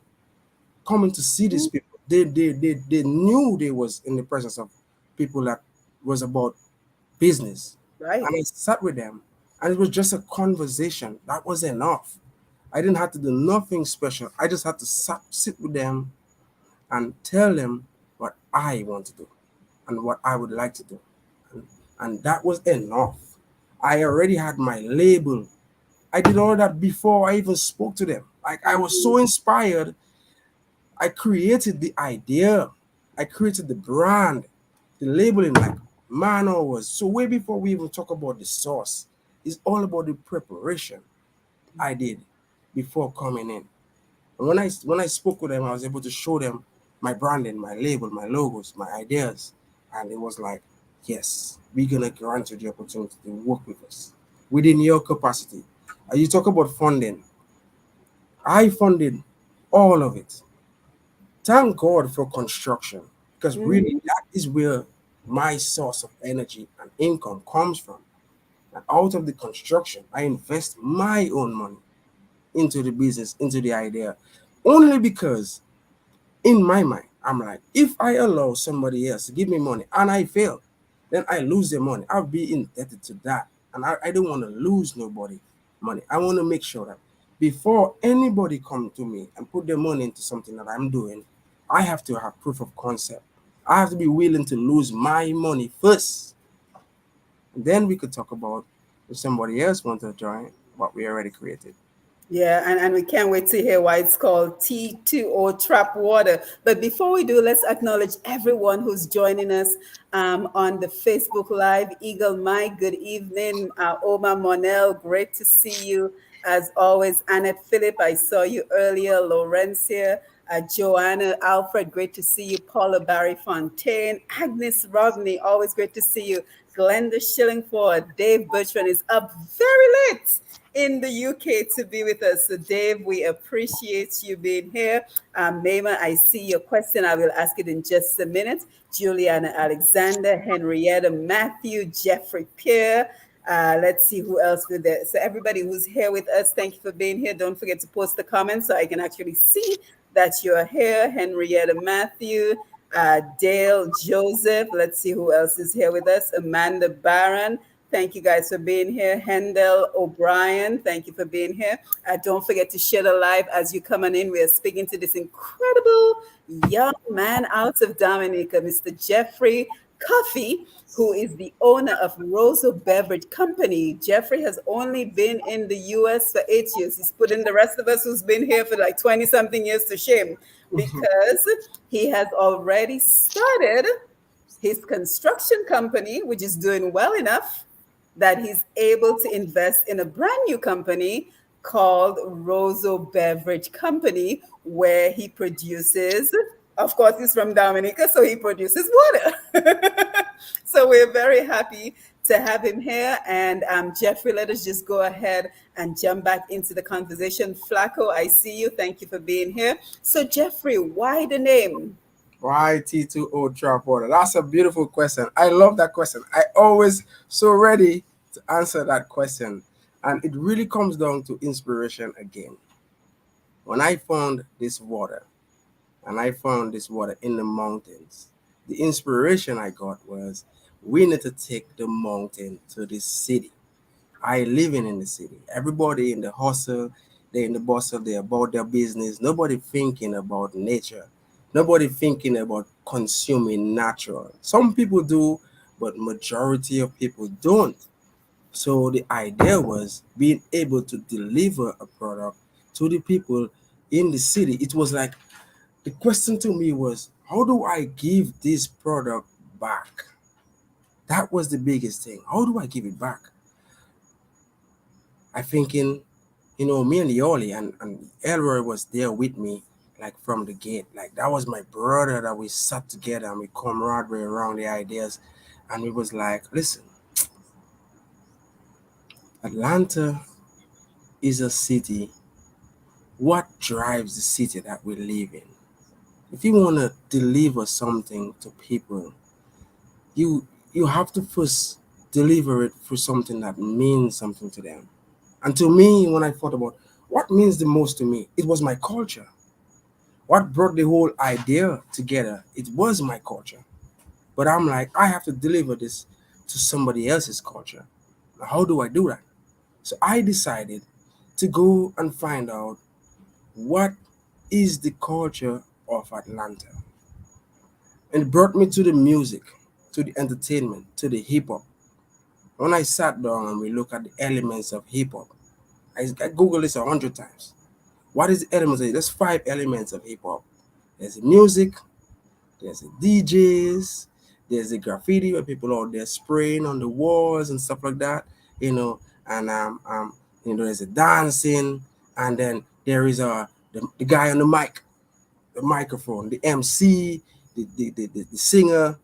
Speaker 2: coming to see these
Speaker 1: Mm,
Speaker 2: people, they knew they was in the presence of people that was about business.
Speaker 1: right.
Speaker 2: And I sat with them, and it was just a conversation. That was enough. I didn't have to do nothing special. I just had to sit with them and tell them what I want to do and what I would like to do. And, and that was enough. I already had my label. I did all that before I even spoke to them. Like I was
Speaker 1: Mhm.
Speaker 2: so inspired. I created the idea. I created the brand, the labeling, like man was. So way before we even talk about the sauce, it's all about the preparation I did before coming in. And when I spoke with them, I was able to show them my branding, my label, my logos, my ideas, and it was like, yes, we're gonna grant you the opportunity to work with us within your capacity. You talk about funding. I funded all of it. Thank God for construction, because really
Speaker 1: Mhm.
Speaker 2: that is where my source of energy and income comes from. And out of the construction, I invest my own money into the business, into the idea, only because in my mind, I'm like, if I allow somebody else to give me money and I fail, then I lose the money. I'll be indebted to that. And I don't want to lose nobody money. I want to make sure that before anybody come to me and put their money into something that I'm doing, I have to have proof of concept. I have to be willing to lose my money first. And then we could talk about if somebody else wants to join what we already created.
Speaker 1: Yeah, and we can't wait to hear why it's called T2O Trap Water. But before we do, let's acknowledge everyone who's joining us on the Facebook Live. Eagle Mike, good evening. Oma Monel, great to see you. As always, Annette Phillip, I saw you earlier. Laurencia, Joanna Alfred, great to see you. Paula Barry Fontaine, Agnes Rodney, always great to see you. Glenda Shillingford, Dave Bertrand is up very late in the UK to be with us. So, Dave, we appreciate you being here. Maima, I see your question. I will ask it in just a minute. Juliana Alexander, Henrietta Matthew, Jeffrey Pierre. Let's see who else with there. So, everybody who's here with us, thank you for being here. Don't forget to post the comments so I can actually see that you're here. Henrietta Matthew, Dale Joseph. Let's see who else is here with us. Amanda Barron. Thank you guys for being here. Hendel O'Brien, thank you for being here. Don't forget to share the live as you're coming in. We are speaking to this incredible young man out of Dominica, Mr. Jeffrey. Cuffy, who is the owner of Roseau Beverage Company. Jeffrey has only been in the US for 8 years. He's putting the rest of us who's been here for like 20 something years to shame because he has already started his construction company, which is doing well enough that he's able to invest in a brand new company called Roseau Beverage Company, where he produces, of course, he's from Dominica, so he produces water. So we're very happy to have him here. And Jeffrey, let us just go ahead and jump back into the conversation. Flacco, I see you. Thank you for being here. So, Jeffrey, why the name?
Speaker 2: Why T2O trap water? That's a beautiful question. I love that question. I always so ready to answer that question. And it really comes down to inspiration again. When I found this water, and I found this water in the mountains, the inspiration I got was we need to take the mountain to the city. I living in the city. Everybody in the hustle, they in the bustle, they about their business. Nobody thinking about nature. Nobody thinking about consuming natural. Some people do, but majority of people don't. So the idea was being able to deliver a product to the people in the city. It was like the question to me was, how do I give this product back? That was the biggest thing. How do I give it back? I thinking, me and Yoli and Elroy was there with me, like from the gate. Like that was my brother that we sat together and we camaraderie around the ideas. And we was like, listen, Atlanta is a city. What drives the city that we live in? If you want to deliver something to people, you have to first deliver it for something that means something to them. And to me, when I thought about what means the most to me, it was my culture. What brought the whole idea together, it was my culture. But I'm like, I have to deliver this to somebody else's culture. Now, how do I do that? So I decided to go and find out what is the culture of Atlanta. And it brought me to the music, to the entertainment, to the hip hop. When I sat down and we look at the elements of hip hop, I Googled this 100 times. What is the elements? There's 5 elements of hip hop. There's the music, there's the DJs, there's the graffiti where people out there spraying on the walls and stuff like that, and there's the dancing, and then there is the guy on the mic, the microphone, the MC, the singer.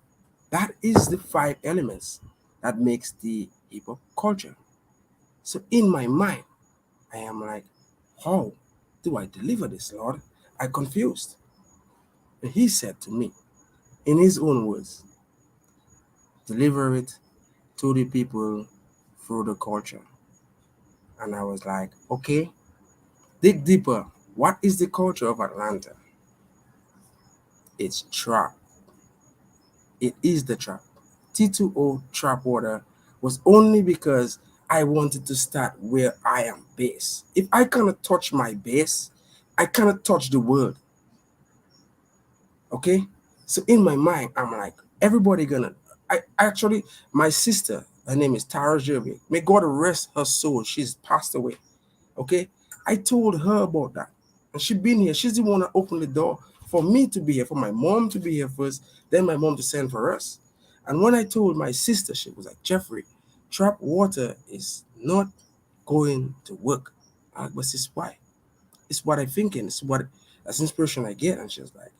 Speaker 2: That is the 5 elements that makes the hip hop culture. So in my mind, I am like, how do I deliver this, Lord? I confused. And he said to me, in his own words, deliver it to the people through the culture. And I was like, okay, dig deeper. What is the culture of Atlanta? It's trap. It is the trap. T2O Trap Water was only because I wanted to start where I am based. If I cannot touch my base, I cannot touch the world. Okay? So in my mind, I'm like, everybody gonna. I actually, my sister, her name is Tara Jeremy. May God rest her soul. She's passed away. Okay? I told her about that. And she been here. She's the one that opened the door for me to be here, for my mom to be here first, then my mom to send for us. And when I told my sister, she was like, Jeffrey, trap water is not going to work. But this is why. It's what I'm thinking. It's what that's inspiration I get. And she was like,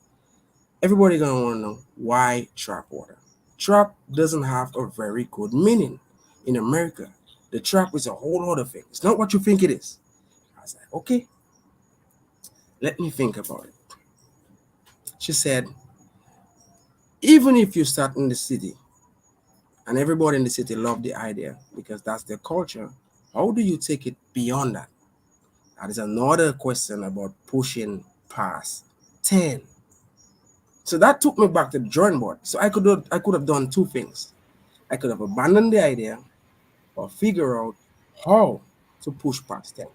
Speaker 2: everybody gonna want to know why trap water. Trap doesn't have a very good meaning in America. The trap is a whole other thing. It's not what you think it is. I was like, okay, let me think about it. She said, even if you start in the city and everybody in the city love the idea because that's their culture, how do you take it beyond that? That is another question about pushing past 10. So that took me back to the drawing board. So I could have done 2 things. I could have abandoned the idea or figure out how to push past 10.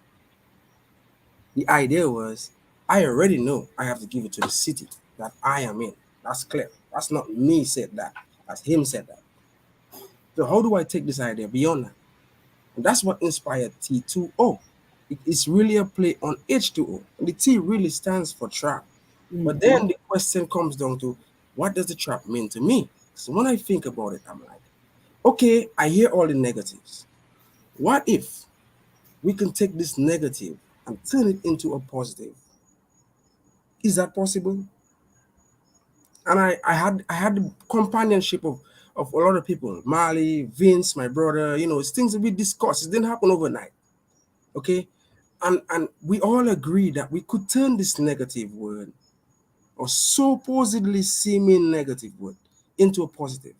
Speaker 2: The idea was I already know I have to give it to the city that I am in. That's clear. That's not me said that. as him said that. So how do I take this idea beyond that? And that's what inspired T2O. It's really a play on H2O. And the T really stands for trap. But then the question comes down to, what does the trap mean to me? So when I think about it, I'm like, okay, I hear all the negatives. What if we can take this negative and turn it into a positive? Is that possible? And I had the companionship of a lot of people, Marley, Vince, my brother. It's things that we discussed. It didn't happen overnight. Okay, and we all agree that we could turn this negative word, or supposedly seeming negative word, into a positive.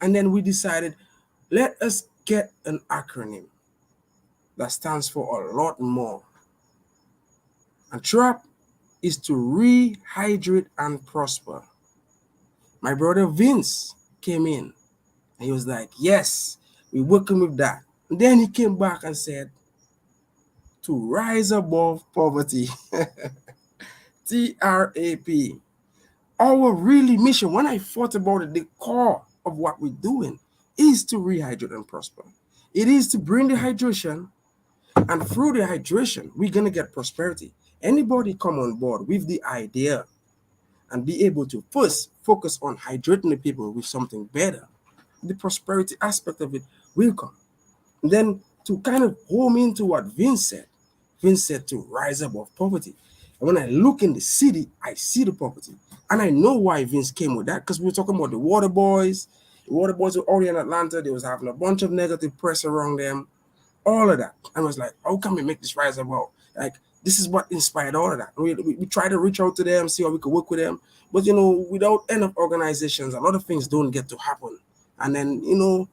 Speaker 2: And then we decided, let us get an acronym that stands for a lot more. And TRAP is to rehydrate and prosper. My brother Vince came in and he was like, yes, we're working with that. And then he came back and said, to rise above poverty. TRAP. Our really mission, when I thought about it, the core of what we're doing is to rehydrate and prosper. It is to bring the hydration, and through the hydration, we're going to get prosperity. Anybody come on board with the idea and be able to first focus on hydrating the people with something better, the prosperity aspect of it will come. And then to kind of home into what Vince said to rise above poverty. And when I look in the city, I see the poverty. And I know why Vince came with that, because we were talking about the water boys. The water boys were already in Atlanta. They was having a bunch of negative press around them, all of that. And I was like, how can we make this rise above? Like, this is what inspired all of that. We try to reach out to them, see how we could work with them. But, without enough organizations, a lot of things don't get to happen. And then,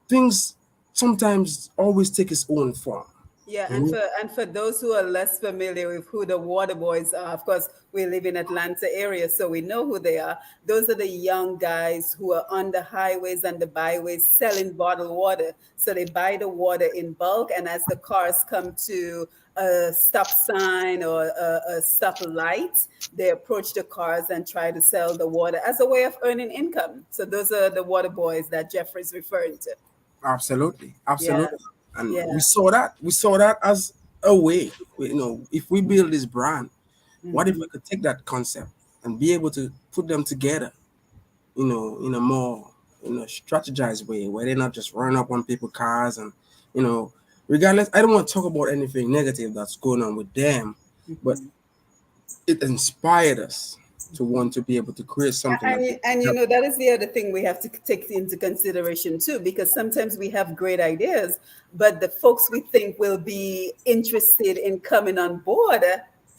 Speaker 2: things sometimes always take its own form.
Speaker 1: Yeah, and
Speaker 2: Mhm.
Speaker 1: for those who are less familiar with who the Water Boys are, of course, we live in Atlanta area, so we know who they are. Those are the young guys who are on the highways and the byways selling bottled water. So they buy the water in bulk, and as the cars come to a stop sign or a stop light, they approach the cars and try to sell the water as a way of earning income. So those are the Water Boys that Jeffrey's referring to.
Speaker 2: Absolutely,
Speaker 1: Yeah,
Speaker 2: absolutely. And
Speaker 1: yeah.
Speaker 2: we saw that. We saw that as a way. If we build this brand, what if we
Speaker 1: Mhm.
Speaker 2: could take that concept and be able to put them together, in a more, strategized way, where they're not just running up on people's cars and, you know, regardless. I don't want to talk about anything negative that's going on with them, but
Speaker 1: Mhm.
Speaker 2: it inspired us to want to be able to create something that.
Speaker 1: And that is the other thing we have to take into consideration too, because sometimes we have great ideas, but the folks we think will be interested in coming on board,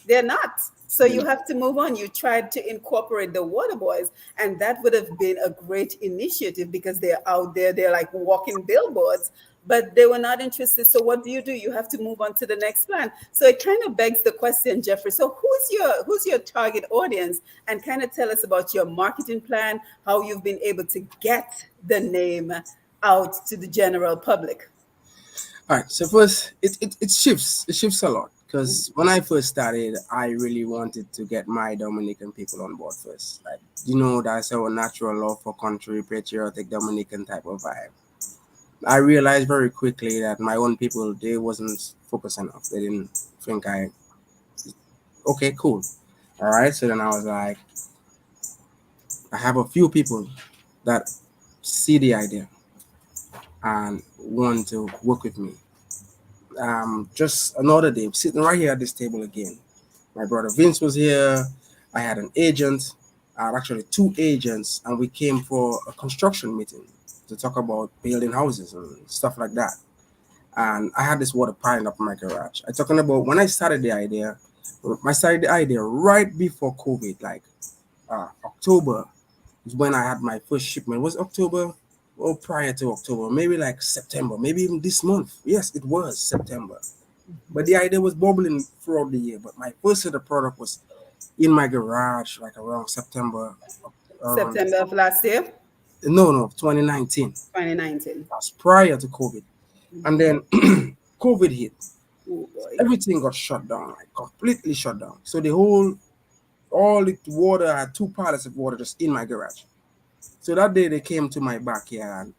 Speaker 1: they're not. So you have to move on. You tried to incorporate the Water Boys, and that would have been a great initiative because they're out there, they're like walking billboards, but they were not interested. So what do? You have to move on to the next plan. So it kind of begs the question, Jeffrey. So who's your target audience? And kind of tell us about your marketing plan, how you've been able to get the name out to the general public.
Speaker 2: All right. So first, it shifts. It shifts a lot, because when I first started, I really wanted to get my Dominican people on board first. Like, that's our natural love for country, patriotic Dominican type of vibe. I realized very quickly that my own people, they wasn't focused enough. They didn't think okay, cool. All right. So then I was like, I have a few people that see the idea and want to work with me. Just another day, sitting right here at this table again. My brother Vince was here. I had an agent, actually two agents, and we came for a construction meeting to talk about building houses and stuff like that. And I had this water piling up in my garage. I talking about when I started the idea. I started the idea right before COVID, like October is when I had my first shipment. Was October? Or prior to October, maybe like September, maybe even this month. Yes, it was September. But the idea was bubbling throughout the year. But my first set of product was in my garage, like around September, around
Speaker 1: September of last year,
Speaker 2: no, 2019.
Speaker 1: 2019.
Speaker 2: That's prior to COVID. And then COVID hit.
Speaker 1: Oh boy.
Speaker 2: Everything got shut down, like completely shut down. So all the water, I had two pallets of water just in my garage. So that day they came to my backyard.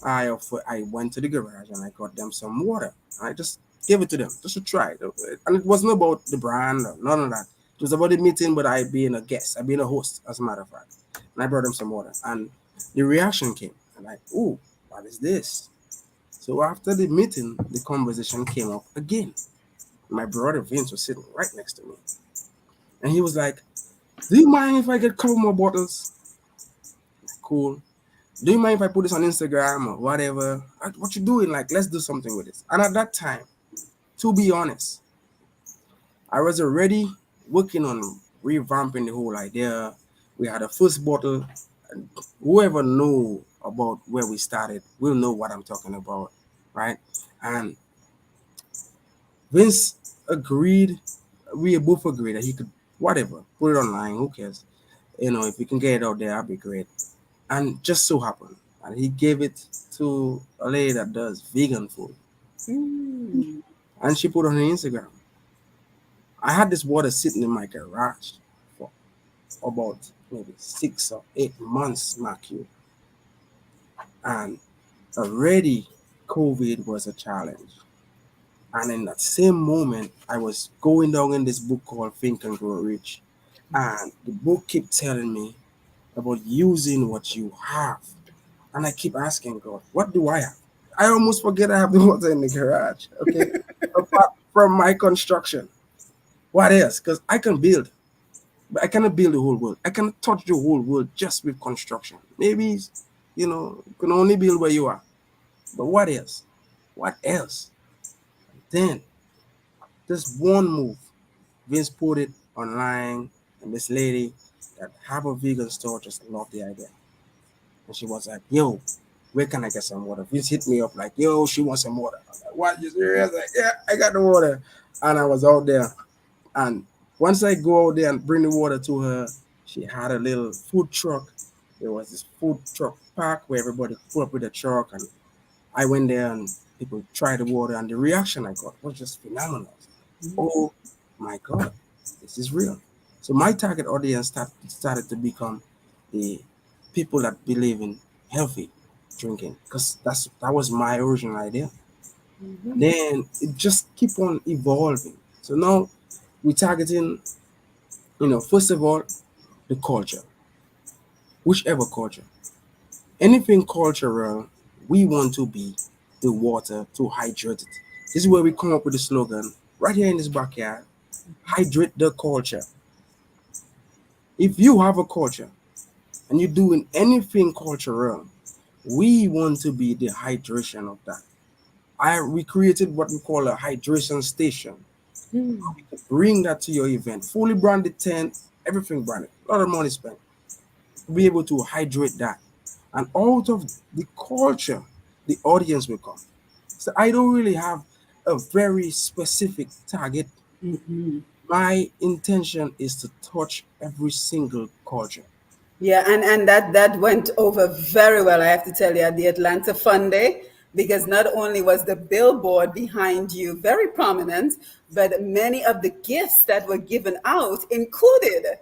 Speaker 2: I went to the garage and I got them some water. I just gave it to them just to try. And it wasn't about the brand or none of that. It was about the meeting, but I being a guest, I being a host, as a matter of fact. And I brought them some water. And the reaction came. And like, oh, what is this? So after the meeting, the conversation came up again. My brother Vince was sitting right next to me. And he was like, do you mind if I get a couple more bottles? Cool. Do you mind if I put this on Instagram or whatever? What you doing? Like, let's do something with this. And at that time, to be honest, I was already working on revamping the whole idea. We had a first bottle, and whoever know about where we started will know what I'm talking about, right? And Vince agreed, we both agreed that he could, whatever, put it online, who cares? If we can get it out there, that'd be great. And just so happened, and he gave it to a lady that does vegan food,
Speaker 1: Mm.
Speaker 2: and she put it on her Instagram. I had this water sitting in my garage for about maybe 6 or 8 months, mark you, and already COVID was a challenge. And in that same moment, I was going down in this book called Think and Grow Rich, and the book kept telling me about using what you have. And I keep asking God, what do I have? I almost forget I have the water in the garage. Okay. Apart from my construction. What else? Because I can build, but I cannot build the whole world. I cannot touch the whole world just with construction. Maybe, you can only build where you are. But what else? What else? Then this one move, Vince put it online, and this lady that have a vegan store just loved the idea. And she was like, yo, where can I get some water? Vince hit me up like, yo, she wants some water. I was like, what? You serious? Like, yeah, I got the water. And I was out there. And once I go out there and bring the water to her, she had a little food truck. There was this food truck park where everybody pulled up with a truck. And I went there and people tried the water. And the reaction I got was just phenomenal. Oh my God, this is real. So my target audience started to become the people that believe in healthy drinking because that was my original idea.
Speaker 1: Mhm.
Speaker 2: Then it just keep on evolving. So now we're targeting, first of all, the culture, whichever culture, anything cultural. We want to be the water to hydrate it. This is where we come up with the slogan right here in this backyard: hydrate the culture. If you have a culture and you're doing anything cultural, we want to be the hydration of that. We created what we call a hydration station.
Speaker 1: Mm.
Speaker 2: Bring that to your event, fully branded tent, everything branded, a lot of money spent to be able to hydrate that. And out of the culture, the audience will come. So I don't really have a very specific target.
Speaker 1: Mhm.
Speaker 2: My intention is to touch every single culture.
Speaker 1: Yeah, and that went over very well, I have to tell you, at the Atlanta Fun Day, because not only was the billboard behind you very prominent, but many of the gifts that were given out included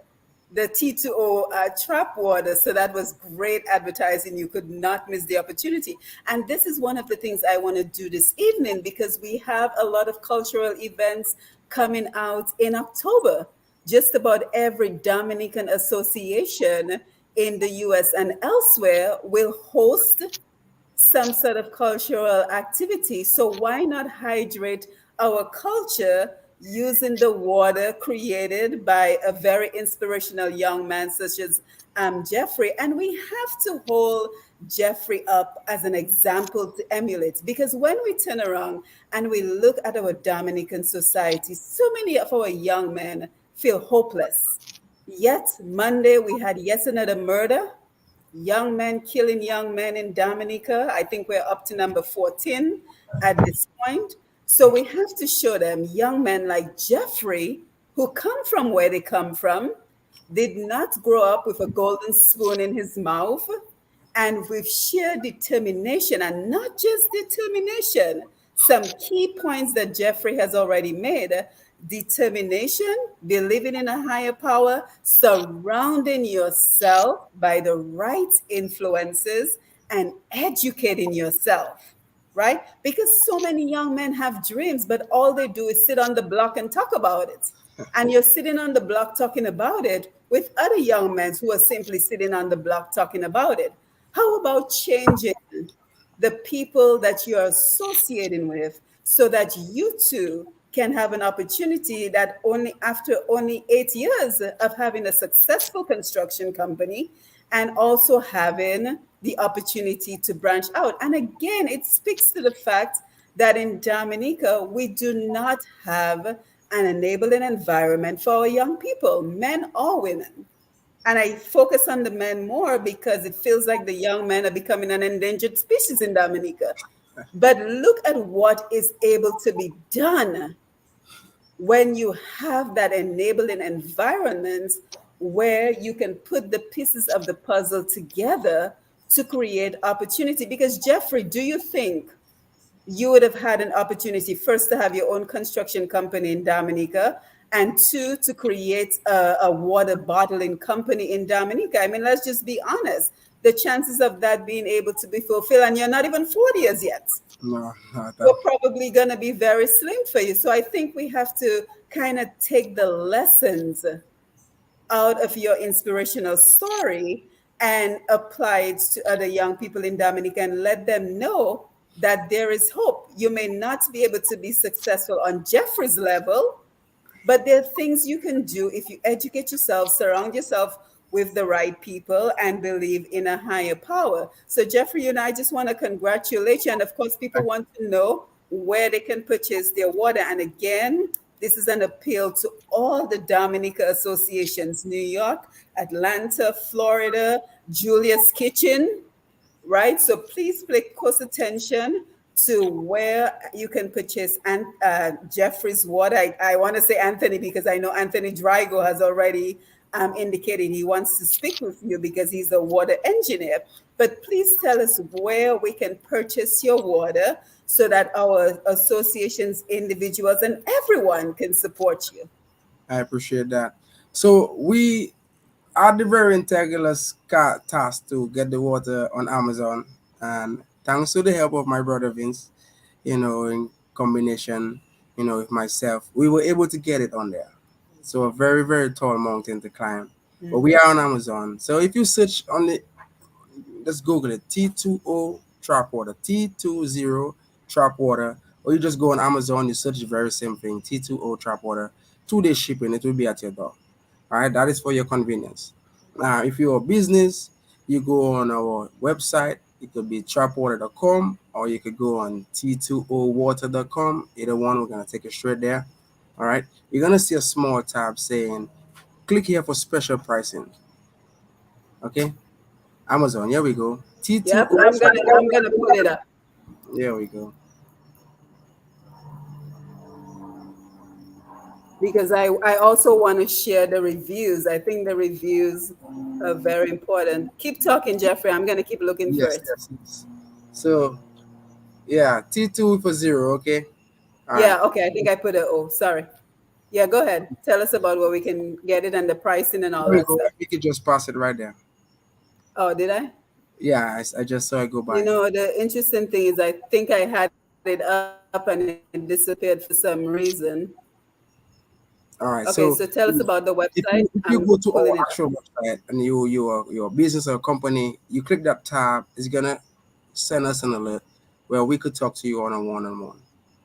Speaker 1: the T2O trap water. So that was great advertising. You could not miss the opportunity. And this is one of the things I want to do this evening because we have a lot of cultural events coming out in October. Just about every Dominican association in the US and elsewhere will host some sort of cultural activity. So why not hydrate our culture using the water created by a very inspirational young man such as Jeffrey? And we have to hold Jeffrey up as an example to emulate because when we turn around and we look at our Dominican society, so many of our young men feel hopeless. Yet Monday we had yet another murder, young men killing young men in Dominica. I think we're up to number 14 at this point. So we have to show them young men like Jeffrey, who come from where they come from, did not grow up with a golden spoon in his mouth, and with sheer determination, and not just determination, some key points that Jeffrey has already made. determination, believing in a higher power, surrounding yourself by the right influences, and educating yourself, right? Because so many young men have dreams, but all they do is sit on the block and talk about it. And you're sitting on the block talking about it with other young men who are simply sitting on the block talking about it. How about changing the people that you're associating with so that you too can have an opportunity that only after only 8 years of having a successful construction company and also having the opportunity to branch out. And again, it speaks to the fact that in Dominica, we do not have an enabling environment for our young people, men or women. And I focus on the men more because it feels like the young men are becoming an endangered species in Dominica. But look at what is able to be done when you have that enabling environment where you can put the pieces of the puzzle together to create opportunity. Because, Jeffrey, do you think you would have had an opportunity first to have your own construction company in Dominica, and two, to create a water bottling company in Dominica? I mean, let's just be honest. The chances of that being able to be fulfilled, and you're not even 40 years yet,
Speaker 2: No, not that.
Speaker 1: were probably going to be very slim for you. So I think we have to kind of take the lessons out of your inspirational story and apply it to other young people in Dominica and let them know that there is hope. You may not be able to be successful on Jeffrey's level, but there are things you can do if you educate yourself, surround yourself with the right people, and believe in a higher power. So, Jeffrey, you and I just want to congratulate you. And of course, people want to know where they can purchase their water. And again, this is an appeal to all the Dominica associations: New York, Atlanta, Florida, Julia's Kitchen, right? So please pay close attention to where you can purchase Jeffrey's water. I want to say Anthony because I know Anthony Drygo has already indicated he wants to speak with you because he's a water engineer. But please tell us where we can purchase your water so that our associations, individuals, and everyone can support you.
Speaker 2: I appreciate that. So we are the very integral task to get the water on Amazon, and thanks to the help of my brother Vince, in combination, with myself, we were able to get it on there. So a very, very tall mountain to climb. But we
Speaker 1: Mhm.
Speaker 2: are on Amazon. So if you search on the, let's Google it, T20 trap water, T20 trap water, or you just go on Amazon, you search the very same thing, T20 trap water, 2 day shipping, it will be at your door. All right, that is for your convenience. Now, if you're a business, you go on our website. It could be trapwater.com, or you could go on t2owater.com. Either one, we're going to take you straight there. All right, you're going to see a small tab saying click here for special pricing. Okay, Amazon, here we go.
Speaker 1: Yep,
Speaker 2: T2O.
Speaker 1: I'm gonna pull it up
Speaker 2: There we go.
Speaker 1: because I also want to share the reviews. I think the reviews are very important. Keep talking, Jeffrey. I'm gonna keep looking for
Speaker 2: Yes,
Speaker 1: it.
Speaker 2: yes, yes. So, yeah, T2 for zero. Okay, all right.
Speaker 1: Yeah, okay. I think I put a O. Sorry. Yeah, go ahead. Tell us about where we can get it and the pricing and all
Speaker 2: There we
Speaker 1: that
Speaker 2: go.
Speaker 1: stuff.
Speaker 2: You could just pass it right there.
Speaker 1: Oh, did I?
Speaker 2: Yeah, I just saw it go
Speaker 1: You
Speaker 2: by.
Speaker 1: know, the interesting thing is I think I had it up and it disappeared for some reason.
Speaker 2: All right.
Speaker 1: Okay, so
Speaker 2: So
Speaker 1: tell us about the website.
Speaker 2: if you
Speaker 1: I'm
Speaker 2: go to
Speaker 1: pulling
Speaker 2: our
Speaker 1: it up.
Speaker 2: actual website and your business or company, you click that tab, it's gonna send us an alert where we could talk to you on a one-on-one.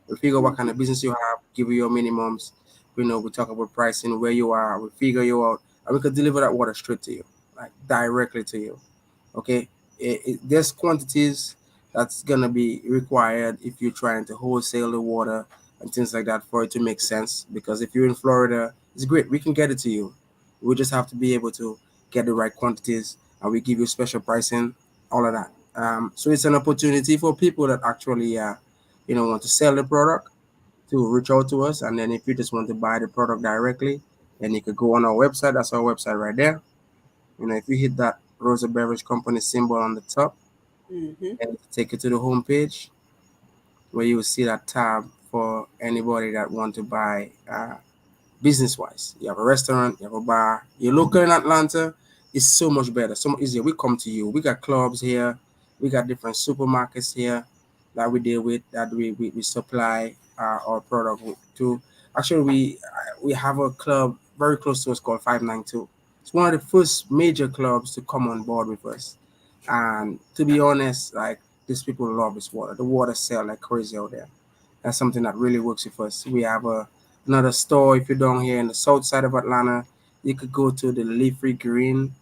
Speaker 2: We figure what kind of business you have, give you your minimums. We talk about pricing, where you are, we figure you out, and we could deliver that water straight to you, like directly to you. Okay, there's quantities that's gonna be required if you're trying to wholesale the water and things like that for it to make sense. Because if you're in Florida, it's great, we can get it to you. We just have to be able to get the right quantities, and we give you special pricing, all of that. So it's an opportunity for people that actually, want to sell the product to reach out to us. And then if you just want to buy the product directly, then you could go on our website. That's our website right there. If you hit that Roseau Beverage Company symbol on the top,
Speaker 1: Hmm.
Speaker 2: and take you to the home page where you will see that tab for anybody that want to buy business wise. You have a restaurant, you have a bar. You're local in Atlanta, it's so much better, so much easier. We come to you. We got clubs here, we got different supermarkets here that we deal with, that we supply our product to. Actually, we have a club very close to us called 592. It's one of the first major clubs to come on board with us. And to be honest, like these people love this water. The water sell like crazy out there. That's something that really works with us. We have another store. If you're down here in the south side of Atlanta, you could go to the Leafy Green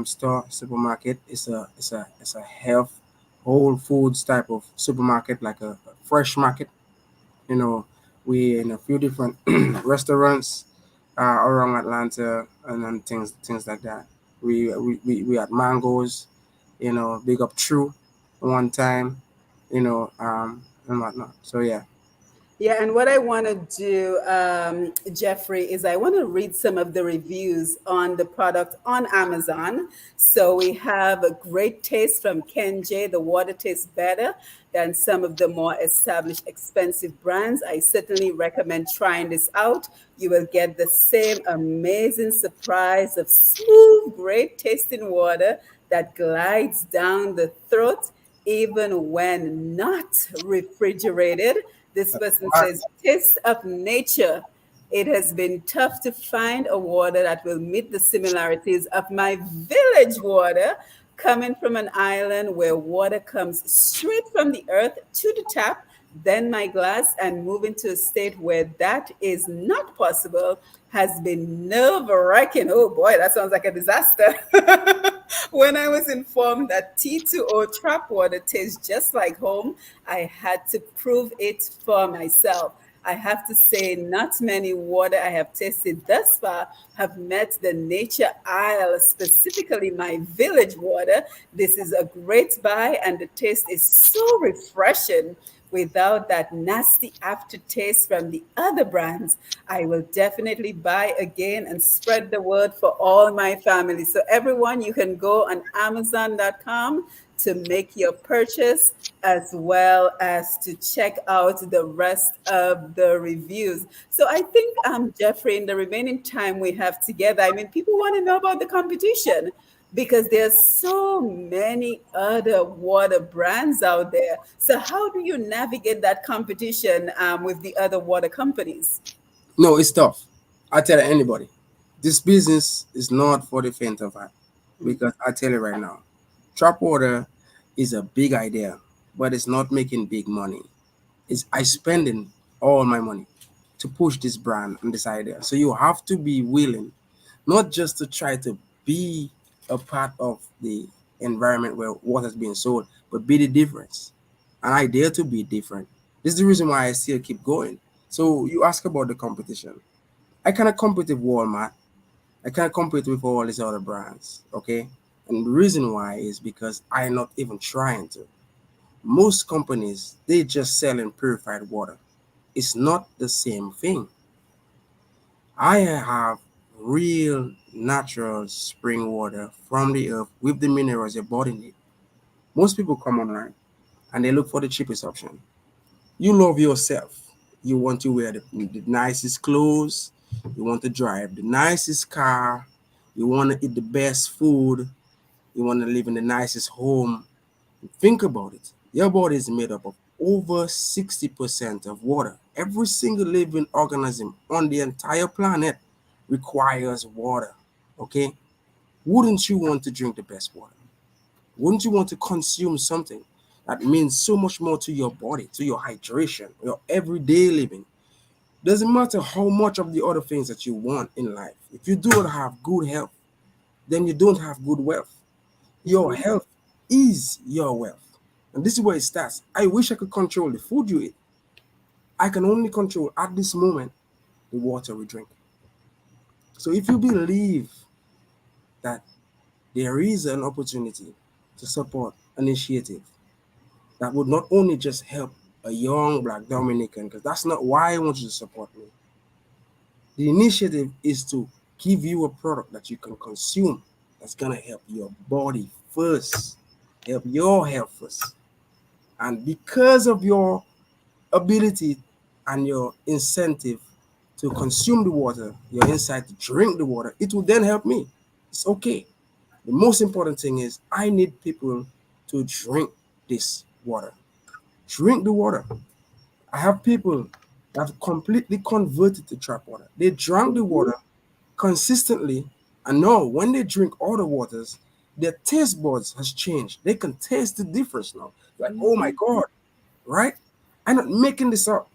Speaker 2: store supermarket. It's a health, whole foods type of supermarket, like a fresh market. You know, we in a few different restaurants around Atlanta, and then things like that. We had mangoes, big up True one time, and whatnot. So yeah.
Speaker 1: Yeah, and what I want to do, Jeffrey, is I want to read some of the reviews on the product on Amazon. So we have a great taste from Ken J. The water tastes better than some of the more established expensive brands. I certainly recommend trying this out. You will get the same amazing surprise of smooth, great tasting water that glides down the throat even when not refrigerated. This person says, taste of nature. It has been tough to find a water that will meet the similarities of my village water, coming from an island where water comes straight from the earth to the tap, then my glass, and moving to a state where that is not possible has been nerve wracking. Oh boy, that sounds like a disaster. When I was informed that T2O trap water tastes just like home, I had to prove it for myself. I have to say, not many water I have tasted thus far have met the nature isle, specifically my village water. This is a great buy, and the taste is so refreshing without that nasty aftertaste from the other brands. I will definitely buy again and spread the word for all my family. So, everyone, you can go on Amazon.com to make your purchase as well as to check out the rest of the reviews. So I think, Jeffrey, in the remaining time we have together, I mean, people want to know about the competition because there's so many other water brands out there. So how do you navigate that competition with the other water companies?
Speaker 2: No, it's tough. I tell anybody, this business is not for the faint of heart. Because I tell you right now, trap water is a big idea, but it's not making big money. It's I spending all my money to push this brand and this idea. So you have to be willing, not just to try to be a part of the environment where water is being sold, but be the difference. And I dare to be different. This is the reason why I still keep going. So you ask about the competition. I cannot compete with Walmart. I can't compete with all these other brands. Okay. And the reason why is because I'm not even trying to. Most companies, they just selling purified water. It's not the same thing. I have real natural spring water from the earth with the minerals your body need. Most people come online and they look for the cheapest option. You love yourself. You want to wear the nicest clothes. You want to drive the nicest car. You want to eat the best food. You want to live in the nicest home. Think about it. Your body is made up of over 60% of water. Every single living organism on the entire planet requires water. Okay? Wouldn't you want to drink the best water? Wouldn't you want to consume something that means so much more to your body, to your hydration, your everyday living? Doesn't matter how much of the other things that you want in life. If you don't have good health, then you don't have good wealth. Your
Speaker 1: Mhm.
Speaker 2: health is your wealth. And this is where it starts. I wish I could control the food you eat. I can only control at this moment the water we drink. So if you believe that there is an opportunity to support an initiative that would not only just help a young black Dominican, because that's not why I want you to support me. The initiative is to give you a product that you can consume that's gonna help your body first, help your health first. And because of your ability and your incentive to consume the water, your insight to drink the water, it will then help me. It's okay. The most important thing is I need people to drink this water. Drink the water. I have people that have completely converted to trap water. They drank the
Speaker 1: Mhm.
Speaker 2: water consistently, and now when they drink other waters, their taste buds has changed. They can taste the difference now. Like, oh my
Speaker 1: Mhm.
Speaker 2: God, right? I'm not making this up.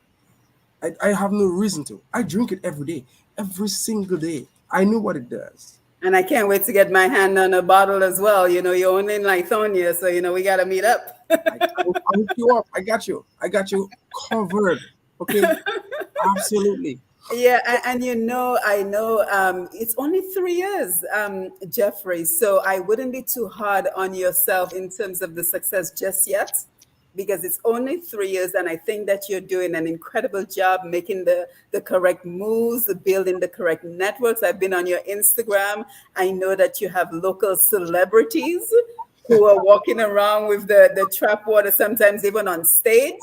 Speaker 2: I have no reason to. I drink it every day, every single day. I know what it does.
Speaker 1: And I can't wait to get my hand on a bottle as well. You're only in Lithonia, so we got to meet up.
Speaker 2: I'll hook you up. I got you. I got you covered. Okay, absolutely.
Speaker 1: Yeah, and I know it's only 3 years, Jeffrey. So I wouldn't be too hard on yourself in terms of the success just yet, because it's only 3 years, and I think that you're doing an incredible job making the correct moves, building the correct networks. I've been on your Instagram. I know that you have local celebrities who are walking around with the trap water, sometimes even on stage.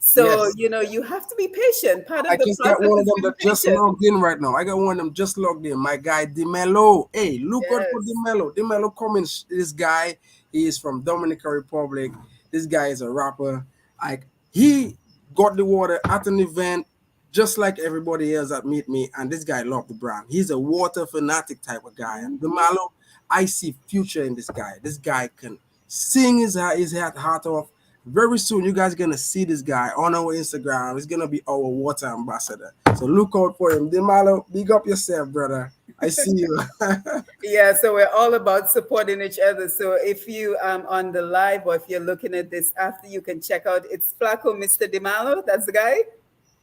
Speaker 1: So,
Speaker 2: Yes.
Speaker 1: you have to be patient. Part
Speaker 2: I
Speaker 1: of the
Speaker 2: just got
Speaker 1: process
Speaker 2: one of
Speaker 1: is
Speaker 2: them
Speaker 1: being
Speaker 2: that just
Speaker 1: patient.
Speaker 2: logged in right now. I got one of them just logged in. My guy Demelo. Hey, look out for
Speaker 1: Yes.
Speaker 2: Demelo. Demelo Cummins. This guy, he is from Dominican Republic. This guy is a rapper. Like he got the water at an event, just like everybody else that meet me. And this guy loved the brand. He's a water fanatic type of guy. And
Speaker 1: Mhm.
Speaker 2: Demelo, I see future in this guy. This guy can sing heart off. Very soon, you guys gonna see this guy on our Instagram. He's gonna be our water ambassador. So look out for him. Demalo, big up yourself, brother. I see you.
Speaker 1: Yeah, so we're all about supporting each other. So if you on the live or if you're looking at this after, you can check out it's Flaco Mr. DiMalo. That's the guy.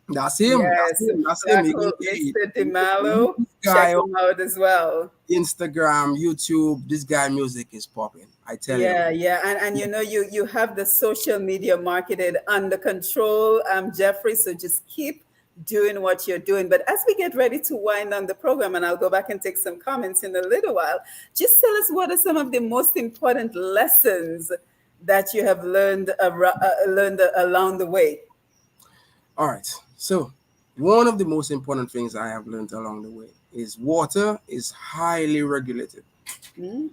Speaker 2: That's him. That's
Speaker 1: Yes,
Speaker 2: him. That's him.
Speaker 1: Flaco
Speaker 2: Hey,
Speaker 1: Mr.
Speaker 2: look
Speaker 1: DiMalo.
Speaker 2: this
Speaker 1: Check
Speaker 2: guy on
Speaker 1: him out as well.
Speaker 2: Instagram, YouTube. This guy music is popping. I tell you.
Speaker 1: Yeah, yeah, and you have the social media marketed under control, Jeffrey. So just keep doing what you're doing. But as we get ready to wind down the program, and I'll go back and take some comments in a little while, just tell us what are some of the most important lessons that you have learned along the way.
Speaker 2: All right. So one of the most important things I have learned along the way is water is highly regulated.
Speaker 1: Hmm.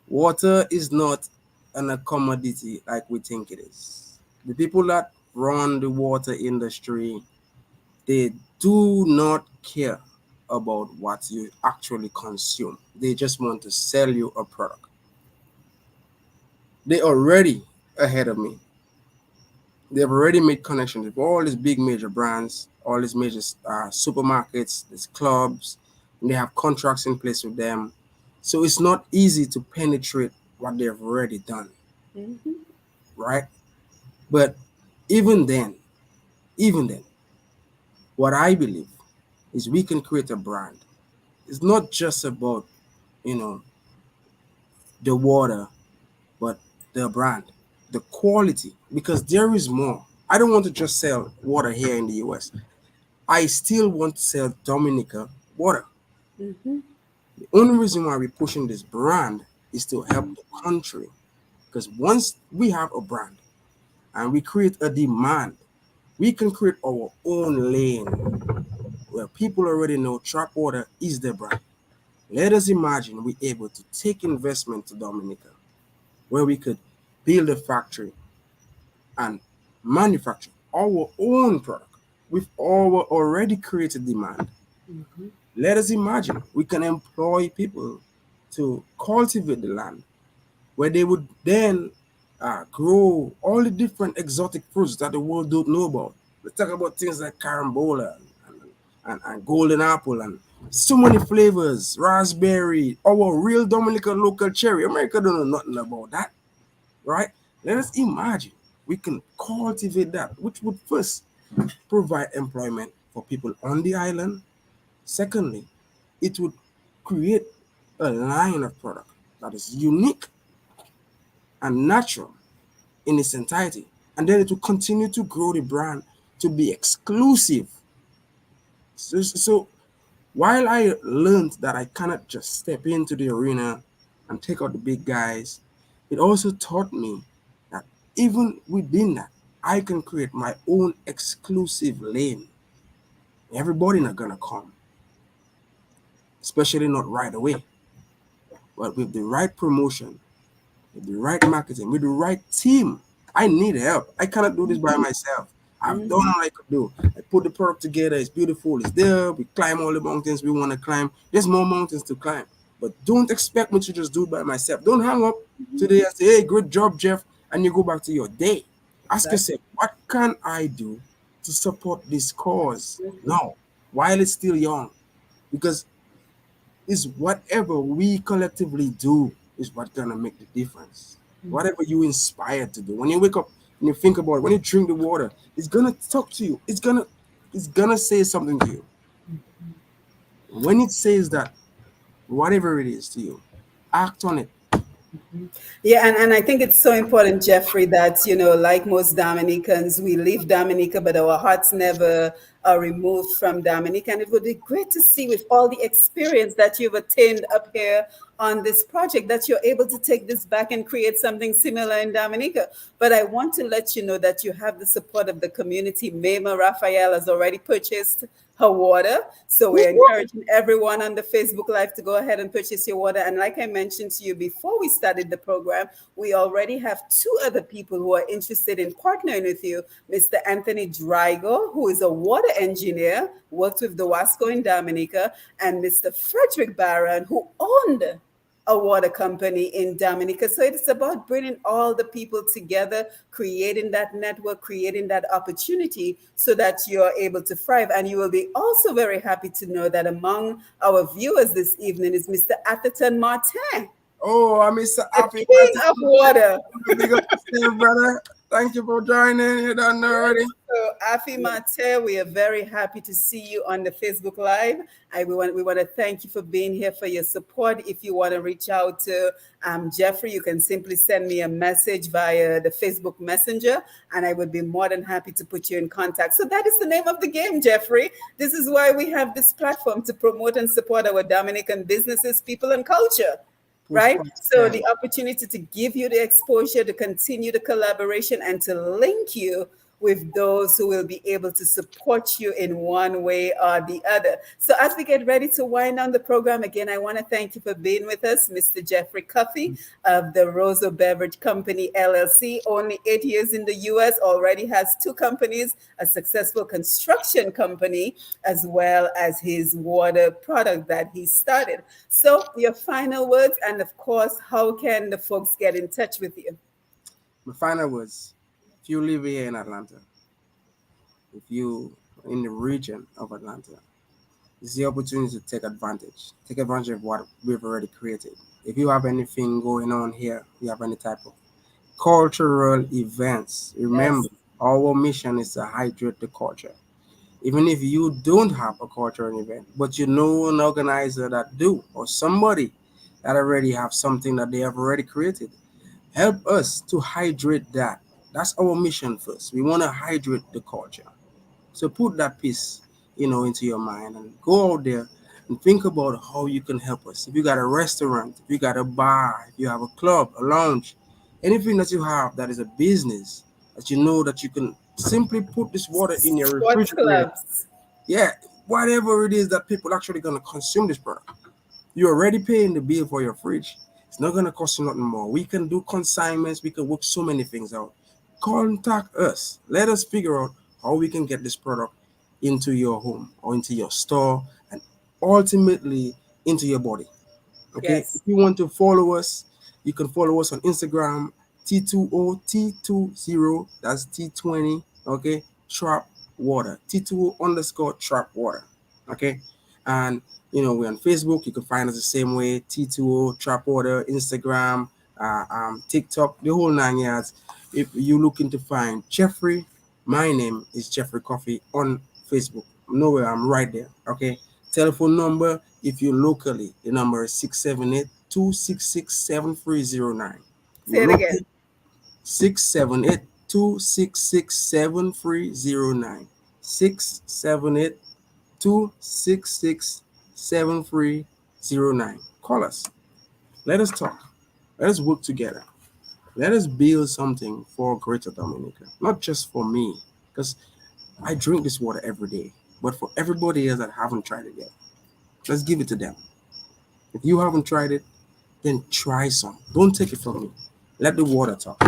Speaker 2: Water is not a commodity like we think it is. The people that run the water industry, they do not care about what you actually consume. They just want to sell you a product. They already ahead of me. They've already made connections with all these big major brands, all these major supermarkets, these clubs, and they have contracts in place with them. So it's not easy to penetrate what they've already done,
Speaker 1: Hmm.
Speaker 2: right? But even then, even then, what I believe is we can create a brand. It's not just about, you know, the water, but the brand, the quality, because there is more. I don't want to just sell water here in the US. I still want to sell Dominica water.
Speaker 1: Hmm.
Speaker 2: The only reason why we're pushing this brand is to help the country. Because once we have a brand and we create a demand, we can create our own lane where people already know trap water is the brand. Let us imagine we're able to take investment to Dominica, where we could build a factory and manufacture our own product with our already created demand.
Speaker 1: Hmm.
Speaker 2: Let us imagine we can employ people to cultivate the land where they would then grow all the different exotic fruits that the world don't know about. Let's talk about things like carambola and golden apple and so many flavors, raspberry, our real Dominican local cherry. America don't know nothing about that, right? Let us imagine we can cultivate that, which would first provide employment for people on the island. Secondly, it would create a line of product that is unique and natural in its entirety. And then it will continue to grow the brand to be exclusive. So while I learned that I cannot just step into the arena and take out the big guys, it also taught me that even within that, I can create my own exclusive lane. Everybody not gonna come, especially not right away. But with the right promotion, with the right marketing, with the right team, I need help. I cannot do this by myself. I've done
Speaker 1: Mhm.
Speaker 2: all I could do. I put the product together. It's beautiful. It's there. We climb all the mountains we want to climb. There's more mountains to climb. But don't expect me to just do it by myself. Don't hang up today and say, hey, good job, Jeff, and you go back to your day. Ask
Speaker 1: Exactly.
Speaker 2: yourself, what can I do to support this cause now while it's still young? Because it's whatever we collectively do is what's gonna make the difference. Whatever you inspire to do. When you wake up and you think about it, when you drink the water, it's gonna talk to you. It's gonna say something to you. When it says that, whatever it is to you, act on it.
Speaker 1: Yeah, and I think it's so important, Jeffrey, that, like most Dominicans, we leave Dominica, but our hearts never are removed from Dominica. And it would be great to see, with all the experience that you've attained up here on this project, that you're able to take this back and create something similar in Dominica. But I want to let you know that you have the support of the community. Mema Raphael has already purchased her water. So we're encouraging everyone on the Facebook Live to go ahead and purchase your water. And like I mentioned to you before we started the program, we already have two other people who are interested in partnering with you. Mr. Anthony Drigo, who is a water engineer, worked with the Wasco in Dominica, and Mr. Frederick Barron, who owned a water company in Dominica. So it's about bringing all the people together, creating that network, creating that opportunity so that you're able to thrive. And you will be also very happy to know that among our viewers this evening is Mr. Atherton Martin,
Speaker 2: Oh, I miss
Speaker 1: the
Speaker 2: Happy
Speaker 1: king of water.
Speaker 2: Big up yourself, brother. Thank you for joining. You done already.
Speaker 1: So, Afi Mate, we are very happy to see you on the Facebook Live. We want to thank you for being here, for your support. If you want to reach out to Jeffrey, you can simply send me a message via the Facebook Messenger, and I would be more than happy to put you in contact. So that is the name of the game, Jeffrey. This is why we have this platform, to promote and support our Dominican businesses, people, and culture,
Speaker 2: Push
Speaker 1: right?
Speaker 2: past
Speaker 1: So
Speaker 2: 10.
Speaker 1: the opportunity to give you the exposure, to continue the collaboration, and to link you with those who will be able to support you in one way or the other. So as we get ready to wind down the program, again, I want to thank you for being with us, Mr. Jeffrey Cuffy of the Roseau Beverage Company, LLC. Only 8 years in the US, already has two companies, a successful construction company, as well as his water product that he started. So your final words, and of course, how can the folks get in touch with you?
Speaker 2: My final words. If you live here in Atlanta, if you in the region of Atlanta, it's the opportunity to take advantage. Take advantage of what we've already created. If you have anything going on here, you have any type of cultural events, remember
Speaker 1: Yes.
Speaker 2: our mission is to hydrate the culture. Even if you don't have a cultural event, but you know an organizer that do, or somebody that already have something that they have already created, help us to hydrate that. That's our mission first. We want to hydrate the culture. So put that piece, into your mind and go out there and think about how you can help us. If you got a restaurant, if you got a bar, if you have a club, a lounge, anything that you have that is a business that you know that you can simply put this water in your
Speaker 1: Sports
Speaker 2: refrigerator.
Speaker 1: clubs.
Speaker 2: Yeah, whatever it is that people actually gonna consume this product. You're already paying the bill for your fridge. It's not gonna cost you nothing more. We can do consignments. We can work so many things out. Contact us. Let us figure out how we can get this product into your home or into your store and ultimately into your body. Okay. If
Speaker 1: Yes.
Speaker 2: you want to follow us, you can follow us on Instagram, T20T20. That's T20. Okay. Trap water. T2 underscore trap water. Okay. And we're on Facebook. You can find us the same way. T2O trap water, Instagram, TikTok, the whole 9 yards. If you're looking to find Jeffrey, my name is Jeffrey Coffee on Facebook. Nowhere, I'm right there. Okay. Telephone number, if you're locally, the number is 678-266-7309.
Speaker 1: Say it again.
Speaker 2: Locally, 678-266-7309. 678-266-7309. Call us. Let us talk. Let us work together. Let us build something for Greater Dominica, not just for me, because I drink this water every day, but for everybody else that haven't tried it yet. Let's give it to them. If you haven't tried it, then try some. Don't take it from me. Let the water talk.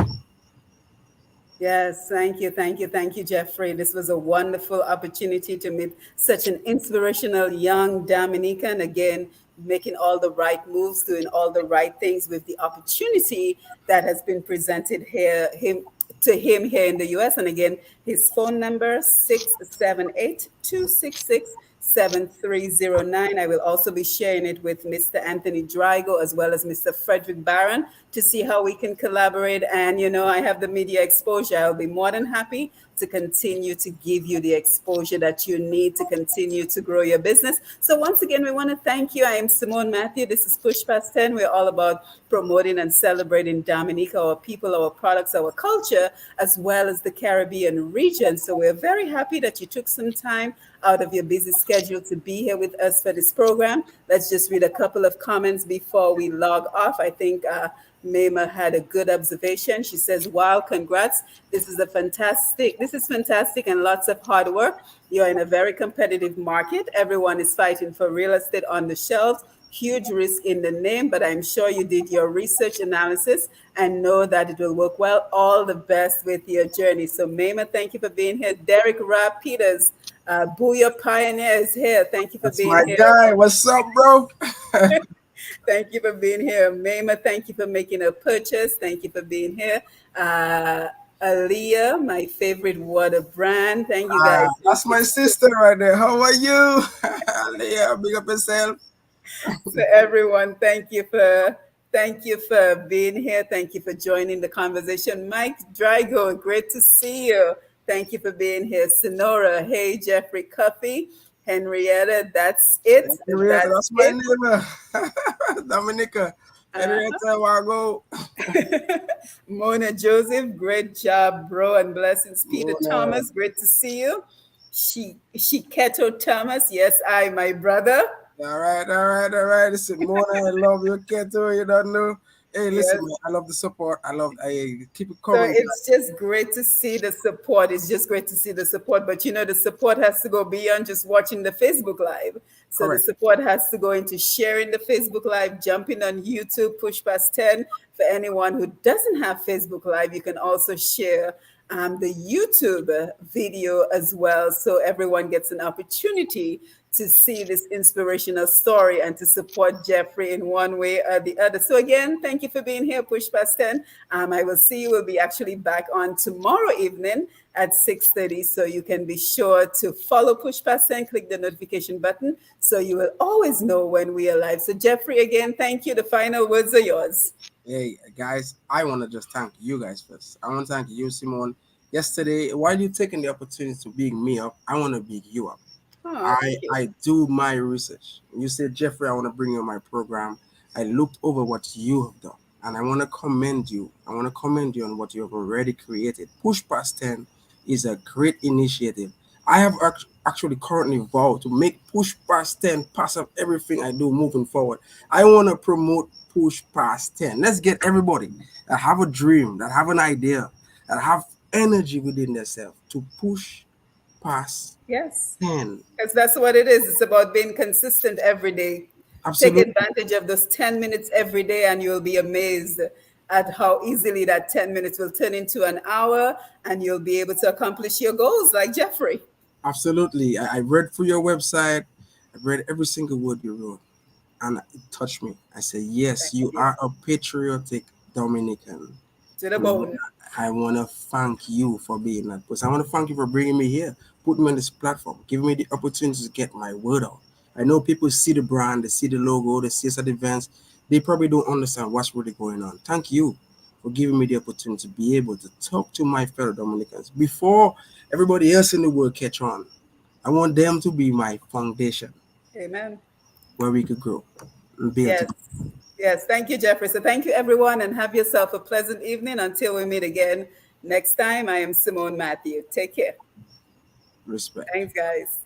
Speaker 1: Yes, thank you, thank you, thank you, Jeffrey. This was a wonderful opportunity to meet such an inspirational young Dominican. Again, making all the right moves, doing all the right things with the opportunity that has been presented him here in the US. And again, his phone number 678-266-7309. I will also be sharing it with Mr. Anthony Drygo as well as Mr. Frederick Barron to see how we can collaborate. And I have the media exposure. I'll be more than happy to continue to give you the exposure that you need to continue to grow your business. So once again, we want to thank you. I am Simone Matthew. This is Push Past 10. We're all about promoting and celebrating Dominica, our people, our products, our culture, as well as the Caribbean region. So we're very happy that you took some time out of your busy schedule to be here with us for this program. Let's just read a couple of comments before we log off. I think Mayma had a good observation. She says, "Wow, congrats! This is fantastic, and lots of hard work. You're in a very competitive market. Everyone is fighting for real estate on the shelves. Huge risk in the name, but I'm sure you did your research analysis and know that it will work well. All the best with your journey." So, Mayma, thank you for being here. Derek Rapp Peters, Booyah Pioneer is here. Thank you for
Speaker 2: That's
Speaker 1: being
Speaker 2: my
Speaker 1: here.
Speaker 2: guy. What's up, bro?
Speaker 1: Thank you for being here. Mayma, thank you for making a purchase. Thank you for being here. Uh, Aaliyah, my favorite water brand. Thank you guys. Thank
Speaker 2: That's
Speaker 1: you.
Speaker 2: my sister right there. How are you? Leah, big up yourself.
Speaker 1: So everyone, thank you for being here. Thank you for joining the conversation. Mike Drago, great to see you. Thank you for being here. Sonora, hey Jeffrey Cuffy, Henrietta, that's it.
Speaker 2: Henrietta,
Speaker 1: That's
Speaker 2: that's my
Speaker 1: it.
Speaker 2: neighbor. Dominica.
Speaker 1: Uh-huh.
Speaker 2: Henrietta Wago.
Speaker 1: Mona Joseph, great job, bro, and blessings. Peter
Speaker 2: Mona.
Speaker 1: Thomas, great to see you. She Keto Thomas, yes, I, my brother.
Speaker 2: All right, all right, all right. Listen, Mona, I love your cat too. You don't know. Hey, listen,
Speaker 1: Yes.
Speaker 2: man. I love the support. I keep it
Speaker 1: So
Speaker 2: coming,
Speaker 1: it's just great to see the support. It's just great to see the support. But the support has to go beyond just watching the Facebook Live. So the
Speaker 2: correct.
Speaker 1: support has to go into sharing the Facebook Live, jumping on YouTube, push past 10. For anyone who doesn't have Facebook Live, you can also share the YouTube video as well. So everyone gets an opportunity to see this inspirational story and to support Jeffrey in one way or the other. So again, thank you for being here, Push Past 10. I will see you. We'll be actually back on tomorrow evening at 6:30. So you can be sure to follow Push Past 10, click the notification button so you will always know when we are live. So Jeffrey, again, thank you. The final words are yours.
Speaker 2: Hey, guys, I want to just thank you guys first. I want to thank you, Simone. Yesterday, while you taking the opportunity to big me up, I want to big you up.
Speaker 1: Oh,
Speaker 2: I
Speaker 1: thank you.
Speaker 2: I do my research. You said, Jeffrey, I want to bring you on my program. I looked over what you have done, and I want to commend you. I want to commend you on what you have already created. Push Past 10 is a great initiative. I have actually currently vowed to make Push Past 10 pass up everything I do moving forward. I want to promote Push Past 10. Let's get everybody that have a dream, that have an idea, that have energy within themselves to push past
Speaker 1: Yes.
Speaker 2: 10.
Speaker 1: Because that's what it is. It's about being consistent every day. Take
Speaker 2: Absolutely.
Speaker 1: advantage of those 10 minutes every day, and you'll be amazed at how easily that 10 minutes will turn into an hour, and you'll be able to accomplish your goals like Jeffrey.
Speaker 2: Absolutely. I read through your website. I read every single word you wrote, and it touched me. I said, yes,
Speaker 1: Thank
Speaker 2: you
Speaker 1: you.
Speaker 2: are a patriotic Dominican.
Speaker 1: To the
Speaker 2: And
Speaker 1: bone.
Speaker 2: I want to thank you for being that person. I want to thank you for bringing me here, put me on this platform, giving me the opportunity to get my word out. I know people see the brand, they see the logo, they see us at events. They probably don't understand what's really going on. Thank you for giving me the opportunity to be able to talk to my fellow Dominicans before everybody else in the world catch on. I want them to be my foundation
Speaker 1: Amen.
Speaker 2: where we could grow and build
Speaker 1: Yes.
Speaker 2: together.
Speaker 1: Yes. Thank you, Jeffrey. So thank you, everyone, and have yourself a pleasant evening until we meet again next time. I am Simone Matthew. Take care.
Speaker 2: Respect.
Speaker 1: Thanks, guys.